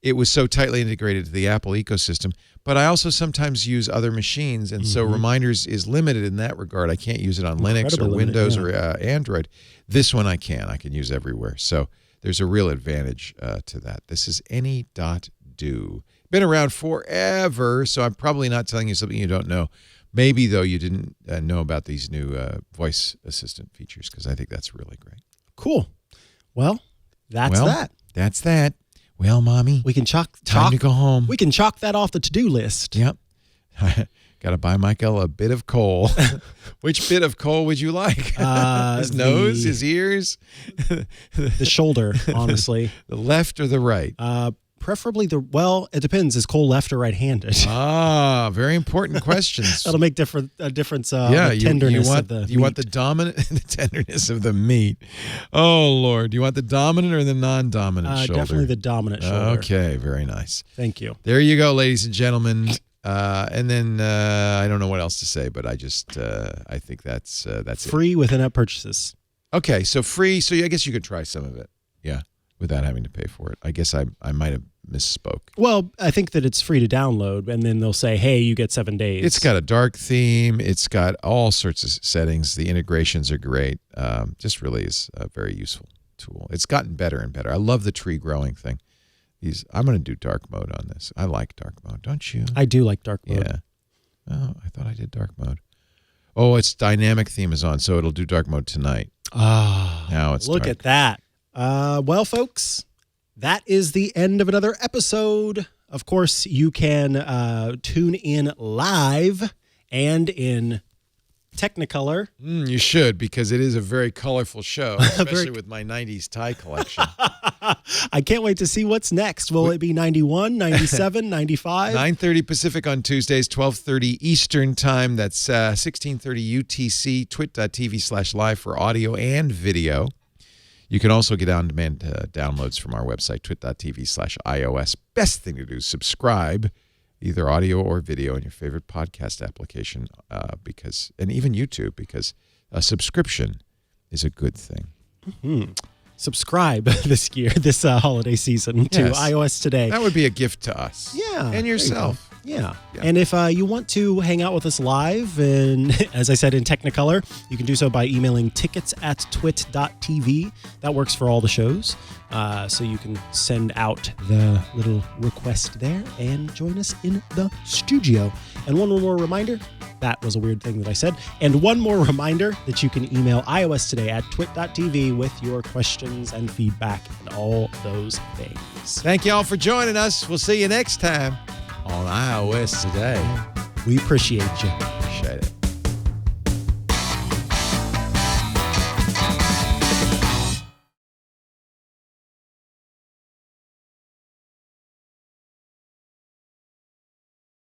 it was so tightly integrated to the Apple ecosystem. But I also sometimes use other machines, and so reminders is limited in that regard. I can't use it on Linux or Windows or Android. This one I can. I can use everywhere. So there's a real advantage to that. This is Any.do. Been around forever, so I'm probably not telling you something you don't know. Maybe, though, you didn't know about these new voice assistant features, because I think that's really great. Cool. Well, that's that. That's that. Well, Mommy, we can time to go home. We can chalk that off the to-do list. Yep. Got to buy Michael a bit of coal. Which bit of coal would you like? His nose, his ears? The shoulder, honestly. The left or the right? Preferably it depends. Is Cole left or right-handed? Very important questions. That'll make a difference. The tenderness of the meat. You want the the tenderness of the meat. Oh, Lord. You want the dominant or the non-dominant shoulder? Definitely the dominant shoulder. Okay, very nice. Thank you. There you go, ladies and gentlemen. And then I don't know what else to say, but I just I think that's free with in-app purchases. Okay, so free. So I guess you could try some of it. Yeah, without having to pay for it. I guess I might have misspoke. Well, I think that it's free to download, and then they'll say, hey, you get 7 days. It's got a dark theme. It's got all sorts of settings. The integrations are great. Just really is a very useful tool. It's gotten better and better. I love the tree growing thing. I'm going to do dark mode on this. I like dark mode, don't you? I do like dark mode. Yeah. Oh, I thought I did dark mode. Oh, its dynamic theme is on, so it'll do dark mode tonight. Now it's look dark. at that. Well, folks, that is the end of another episode. Of course, you can tune in live and in Technicolor. You should, because it is a very colorful show, especially with my 90s tie collection. I can't wait to see what's next. Will it be 91, 97, 95? 9:30 Pacific on Tuesdays, 12:30 Eastern Time. That's 16:30 UTC, twit.tv/live for audio and video. You can also get on-demand downloads from our website, twit.tv/iOS. Best thing to do is subscribe, either audio or video, in your favorite podcast application, and even YouTube, because a subscription is a good thing. Mm-hmm. Subscribe this holiday season to iOS Today. That would be a gift to us. Yeah. And yourself. Yeah. And if you want to hang out with us live, and as I said, in Technicolor, you can do so by emailing tickets@twit.tv. That works for all the shows. So you can send out the little request there and join us in the studio. And one more reminder, that was a weird thing that I said. And one more reminder that you can email iOS Today at twit.tv with your questions and feedback and all those things. Thank you all for joining us. We'll see you next time on iOS Today. We appreciate you. Appreciate it.